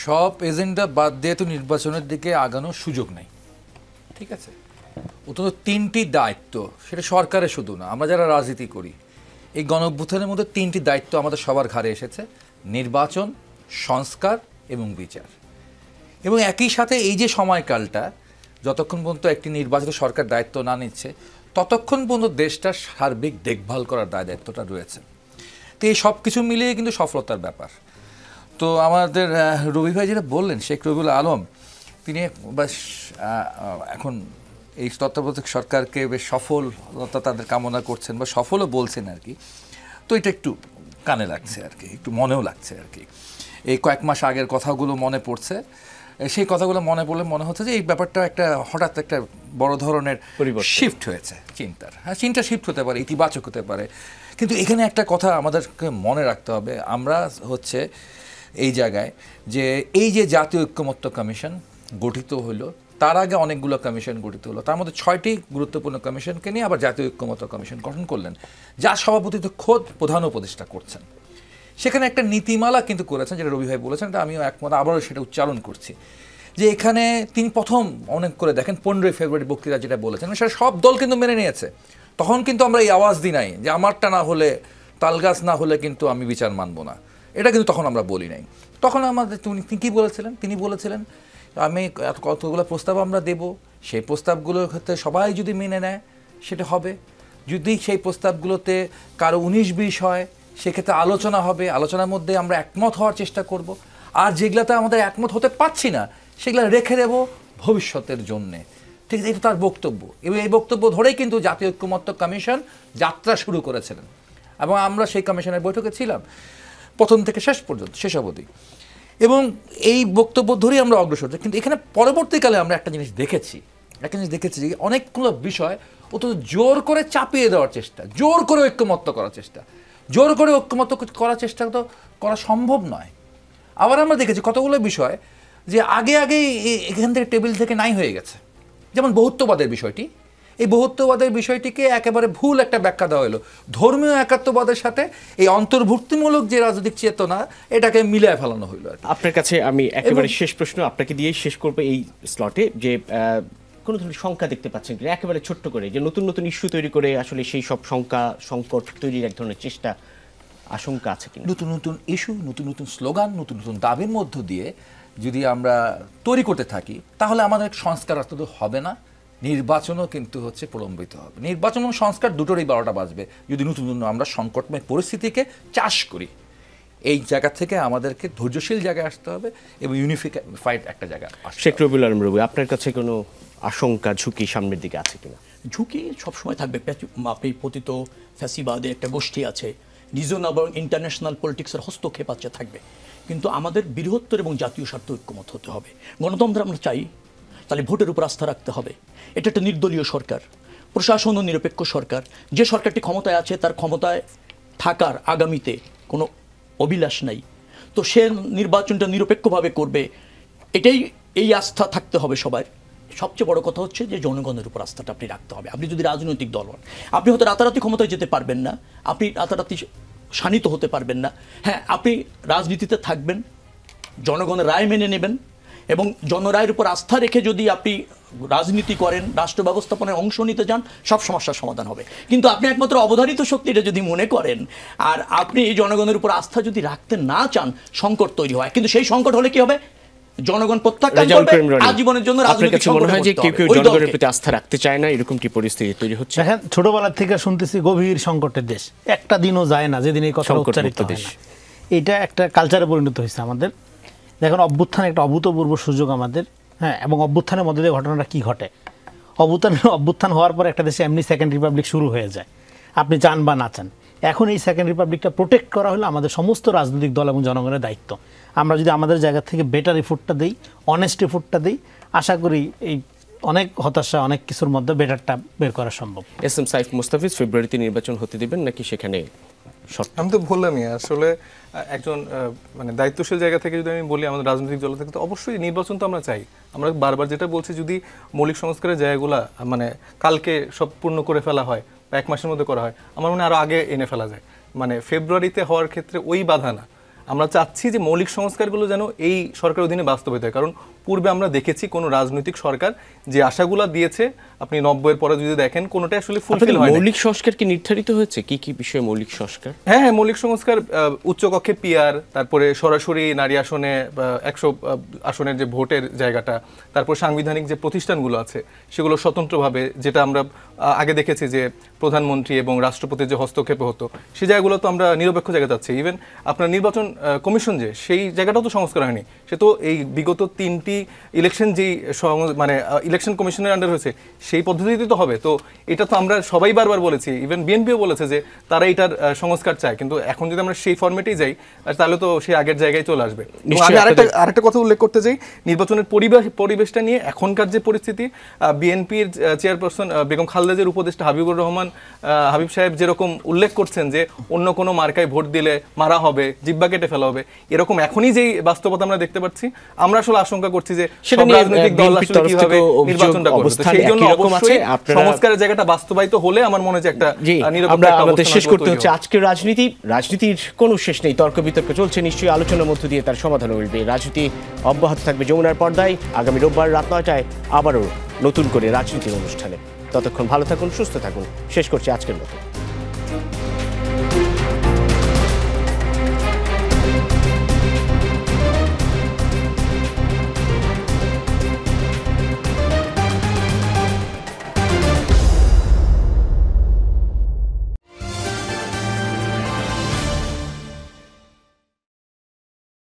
সব এজেন্ডা বাদ দিয়ে তো নির্বাচনের দিকে আগানোর সুযোগ নেই, ঠিক আছে? অন্তত 3টি দায়িত্ব, সেটা সরকারের শুধু না, আমরা যারা রাজনীতি করি, এই গণঅভ্যুত্থানের মধ্যে 3টি দায়িত্ব আমাদের সবার ঘাড়ে এসেছে: নির্বাচন, সংস্কার এবং বিচার। এবং একই সাথে এই যে সময়কালটা, যতক্ষণ পর্যন্ত একটি নির্বাচিত সরকার দায়িত্ব না নিচ্ছে ততক্ষণ পর্যন্ত দেশটার সার্বিক দেখভাল করার দায়িত্বটা রয়েছে। তো এই সব কিছু মিলিয়ে কিন্তু সফলতার ব্যাপার। তো আমাদের রবি ভাই যেটা বললেন, শেখ রবিউল আলম, তিনি বেশ এখন এই তত্ত্বাবধায়ক সরকারকে বেশ সফলতা তাদের কামনা করছেন বা সফলও বলছেন আর কি। তো এটা একটু কানে লাগছে আর কি, একটু মনেও লাগছে আর কি। এই কয়েক মাস আগের কথাগুলো মনে পড়ছে, সেই কথাগুলো মনে পড়লে মনে হচ্ছে যে এই ব্যাপারটা একটা হঠাৎ একটা বড় ধরনের শিফট হয়েছে চিন্তার। হ্যাঁ, চিন্তা শিফট হতে পারে, ইতিবাচক হতে পারে, কিন্তু এখানে একটা কথা আমাদেরকে মনে রাখতে হবে, আমরা হচ্ছে এই জায়গায় যে এই যে জাতীয় ঐক্যমত্য কমিশন গঠিত হলো, তার আগে অনেকগুলো কমিশন গঠিত হলো, তার মধ্যে 6টি গুরুত্বপূর্ণ কমিশনকে নিয়ে আবার জাতীয় ঐক্যমত্য কমিশন গঠন করলেন, যার সভাপতিত্ব খোদ প্রধান উপদেষ্টা করছেন। সেখানে একটা নীতিমালা কিন্তু করেছেন, যেটা রবি ভাই বলেছেন, এটা আমিও একমত, আবারও সেটা উচ্চারণ করছি, যে এখানে তিনি প্রথম অনেক করে দেখেন 15ই ফেব্রুয়ারি বক্তৃতা যেটা বলেছেন সেটা সব দল কিন্তু মেনে নিয়েছে। তখন কিন্তু আমরা এই আওয়াজ দিই নাই যে আমারটা না হলে, তালগাছ না হলে কিন্তু আমি বিচার মানব না, এটা কিন্তু তখন আমরা বলি নাই। তখন আমাদের তিনি কী বলেছিলেন, তিনি বলেছিলেন আমি কতগুলো প্রস্তাব আমরা দেব, সেই প্রস্তাবগুলোর ক্ষেত্রে সবাই যদি মেনে নেয় সেটা হবে, যদি সেই প্রস্তাবগুলোতে কারো 19-20 হয় সেক্ষেত্রে আলোচনা হবে, আলোচনার মধ্যে আমরা একমত হওয়ার চেষ্টা করব, আর যেগুলোতে আমাদের একমত হতে পারছি না সেগুলো রেখে দেব ভবিষ্যতের জন্যে। ঠিক আছে, এটা তার বক্তব্য, এবং এই বক্তব্য ধরেই কিন্তু জাতীয় ঐক্যমত্য কমিশন যাত্রা শুরু করেছিলেন, এবং আমরা সেই কমিশনের বৈঠকে ছিলাম প্রথম থেকে শেষ পর্যন্ত, শেষ অবধি, এবং এই বক্তব্য ধরেই আমরা অগ্রসর হচ্ছি। কিন্তু এখানে পরবর্তীকালে আমরা একটা জিনিস দেখেছি যে অনেকগুলো বিষয় অত জোর করে চাপিয়ে দেওয়ার চেষ্টা, জোর করে ঐক্যমত্য করার চেষ্টা, জোর করে ঐক্যমত্য করার চেষ্টা তো করা সম্ভব নয়। আবার আমরা দেখেছি কতগুলো বিষয় যে আগেই এখান থেকে টেবিল থেকে নাই হয়ে গেছে, যেমন বহুত্ববাদের বিষয়টি। এই বহুত্ববাদের বিষয়টিকে একেবারে ভুল একটা ব্যাখ্যা দেওয়া হলো, ধর্মীয় একাত্মবাদের সাথে এই অন্তর্ভুক্তিমূলক যে রাজনৈতিক চেতনা, এটাকে মিলিয়ে ফেলানো হইল। আপনার কাছে আমি একেবারে শেষ প্রশ্ন আপনাকে দিয়েই শেষ করবো এই স্লটে, যে কোনো ধরনের শঙ্কা দেখতে পাচ্ছেন কিনা একেবারে ছোট্ট করে, যে নতুন নতুন ইস্যু তৈরি করে আসলে সেই সব সংকট তৈরির এক ধরনের চেষ্টা, আশঙ্কা আছে কিনা? নতুন নতুন ইস্যু, নতুন নতুন স্লোগান, নতুন নতুন দাবির মধ্য দিয়ে যদি আমরা তৈরি করতে থাকি তাহলে আমাদের সংস্কার রাস্তা তো হবে না, নির্বাচনও কিন্তু হচ্ছে প্রলম্বিত হবে। নির্বাচন এবং সংস্কার দুটোরই 12টা বাজবে যদি নতুন নতুন আমরা সংকটময় পরিস্থিতিকে চাষ করি। এই জায়গা থেকে আমাদেরকে ধৈর্যশীল জায়গায় আসতে হবে এবং ইউনিফাইড একটা জায়গায়। শেখ রবিউল আলম রবি, আপনার কাছে কোনো আশঙ্কা, ঝুঁকি সামনের দিকে আছে কিনা? ঝুঁকি সবসময় থাকবে। আপনি পতিত ফ্যাসিবাদে একটা গোষ্ঠী আছে, রিজনাল এবং ইন্টারন্যাশনাল পলিটিক্সের হস্তক্ষেপ আছে, থাকবে, কিন্তু আমাদের বৃহত্তর এবং জাতীয় স্বার্থ ঐক্যমত হতে হবে। গণতন্ত্র আমরা চাই, তাহলে ভোটের উপর আস্থা রাখতে হবে। এটা একটা নির্দলীয় সরকার, প্রশাসন ও নিরপেক্ষ সরকার। যে সরকারটি ক্ষমতায় আছে তার ক্ষমতায় থাকার আগামীতে কোনো অভিলাষ নাই, তো সে নির্বাচনটা নিরপেক্ষভাবে করবে, এই আস্থা থাকতে হবে সবার। সবচেয়ে বড় কথা হচ্ছে যে জনগণের উপর আস্থাটা আপনি রাখতে হবে। আপনি যদি রাজনৈতিক দল হন, আপনি হয়তো রাতারাতি ক্ষমতায় যেতে পারবেন না, আপনি রাতারাতি শানিত হতে পারবেন না। হ্যাঁ, আপনি রাজনীতিতে থাকবেন, জনগণের রায় মেনে নেবেন, এবং জনরায়ের উপর আস্থা রেখে যদি আপনি রাজনীতি করেন, রাষ্ট্র ব্যবস্থাপনায় অংশ নিতে যান, সব সমস্যার সমাধান হবে। কিন্তু আপনি একমাত্র অবধারিত শক্তিটা যদি মনে করেন আর আপনি এই জনগণের উপর আস্থা যদি রাখতে না চান, সংকট তৈরি হয়। কিন্তু সেই সংকট হলে কি হবে? জনগণ প্রত্যাখ্যান করবে আজীবনের জন্য। রাজনৈতিক সংকট মনে হয় যে কেউ জনগণের প্রতি আস্থা রাখতে চায় না, এরকম কি পরিস্থিতি তৈরি হচ্ছে? দেখেন, ছোটবেলা থেকে শুনতেছি গভীর সংকটের দেশ, একটা দিনও যায় না যেদিন এই কথা উচ্চারিত হয় না। এটা একটা কালচারে পরিণত হয়েছে আমাদের। দেখুন, অভ্যুত্থান একটা অভূতপূর্ব সুযোগ আমাদের, হ্যাঁ, এবং অভ্যুত্থানের মধ্যে দিয়ে ঘটনাটা কী ঘটে, অভ্যুত্থান হওয়ার পর একটা দেশে এমনি সেকেন্ড রিপাবলিক শুরু হয়ে যায়, আপনি চান বা না চান। এখন এই সেকেন্ড রিপাবলিকটা প্রোটেক্ট করা হলো আমাদের সমস্ত রাজনৈতিক দল এবং জনগণের দায়িত্ব। আমরা যদি আমাদের জায়গা থেকে বেটার এফোর্টটা দিই, অনেস্ট এফোর্টটা দিই, আশা করি এই অনেক হতাশা, অনেক কিছুর মধ্যে বেটারটা বের করা সম্ভব। এস এম সাইফ মুস্তাফিজ, ফেব্রুয়ারিতে নির্বাচন হতে দিবেন নাকি সেখানে? আমি তো বললামই, আসলে একজন মানে দায়িত্বশীল জায়গা থেকে যদি আমি বলি, আমাদের রাজনৈতিক দল থেকে তো অবশ্যই নির্বাচন তো আমরা চাই। আমরা বারবার যেটা বলছি, যদি মৌলিক সংস্কারের জায়গাগুলো মানে কালকে সব পূর্ণ করে ফেলা হয় বা 1 মাসের মধ্যে করা হয়, আমার মনে হয় আরও আগে এনে ফেলা যায়। মানে ফেব্রুয়ারিতে হওয়ার ক্ষেত্রে ওই বাধা না, আমরা চাচ্ছি যে মৌলিক সংস্কারগুলো যেন এই সরকারের অধীনে বাস্তবায়িত হয়। কারণ পূর্বে আমরা দেখেছি কোনো রাজনৈতিক সরকার যে আশাগুলো দিয়েছে আপনি 90-এর পরে যদি দেখেন কোনোটাই আসলে ফুলফিল হয় না। মৌলিক সংস্কার কি নির্ধারিত হয়েছে, কি কি বিষয়ে মৌলিক সংস্কার? হ্যাঁ হ্যাঁ, মৌলিক সংস্কার, উচ্চকক্ষে পিআর, তারপরে সরাসরি নারী আসনে 100 আসনের যে ভোটের জায়গাটা, তারপর সাংবিধানিক যে প্রতিষ্ঠানগুলো আছে সেগুলো স্বতন্ত্রভাবে, যেটা আমরা আগে দেখেছি যে প্রধানমন্ত্রী এবং রাষ্ট্রপতির যে হস্তক্ষেপে হতো, সেই জায়গাগুলো তো আমরা নিরপেক্ষ জায়গা যাচ্ছি। ইভেন আপনার নির্বাচন কমিশন যে সেই জায়গাটাও তো সংস্কার হয়নি, সে তো এই বিগত 3টি ইলেকশন যেই মানে ইলেকশন কমিশনের আন্ডার হয়েছে সেই পদ্ধতিতে তো হবে। তো এটা তো আমরা সবাই বারবার বলেছি, ইভেন বিএনপিও বলেছে যে তারা এটার সংস্কার চায়, কিন্তু এখন যদি আমরা সেই ফরম্যাটেই যাই তাহলে তো সেই আগের জায়গায় চলে আসবে। আমি আরেকটা কথা উল্লেখ করতে চাই, নির্বাচনের পরিবেশটা নিয়ে এখনকার যে পরিস্থিতি, বিএনপির চেয়ারপারসন বেগম খালেদা জিয়ার উপদেষ্টা হাবিবুর রহমান হাবিব সাহেব যেরকম উল্লেখ করছেন যে অন্য কোনো মার্কায় ভোট দিলে মারা হবে, জিব্বা কেটে ফেলা হবে, এরকম এখনই যেই বাস্তবতা আমরা দেখতে পাচ্ছি, আমরা আসলে আশঙ্কা করছি যে সব রাজনৈতিক দল আসলে কিভাবে নির্বাচনটা করবে। সেই জন্য অবশ্যই সংস্কারের জায়গাটা বাস্তবায়িত হলে আমার মনে হয় যে একটা আমাদের শেষ করতে হচ্ছে আজকের রাজনীতির কোনো শেষ নেই, তর্ক বিতর্ক চলছে, নিশ্চয়ই আলোচনার মধ্য দিয়ে তার সমাধান মিলবে। রাজনীতি অব্যাহত থাকবে যমুনার পর্দায় আগামী রোববার রাত 9টায় আবারও নতুন করে রাজনীতির অনুষ্ঠানে। ততক্ষণ ভালো থাকুন, সুস্থ থাকুন। শেষ করছি আজকের মতো।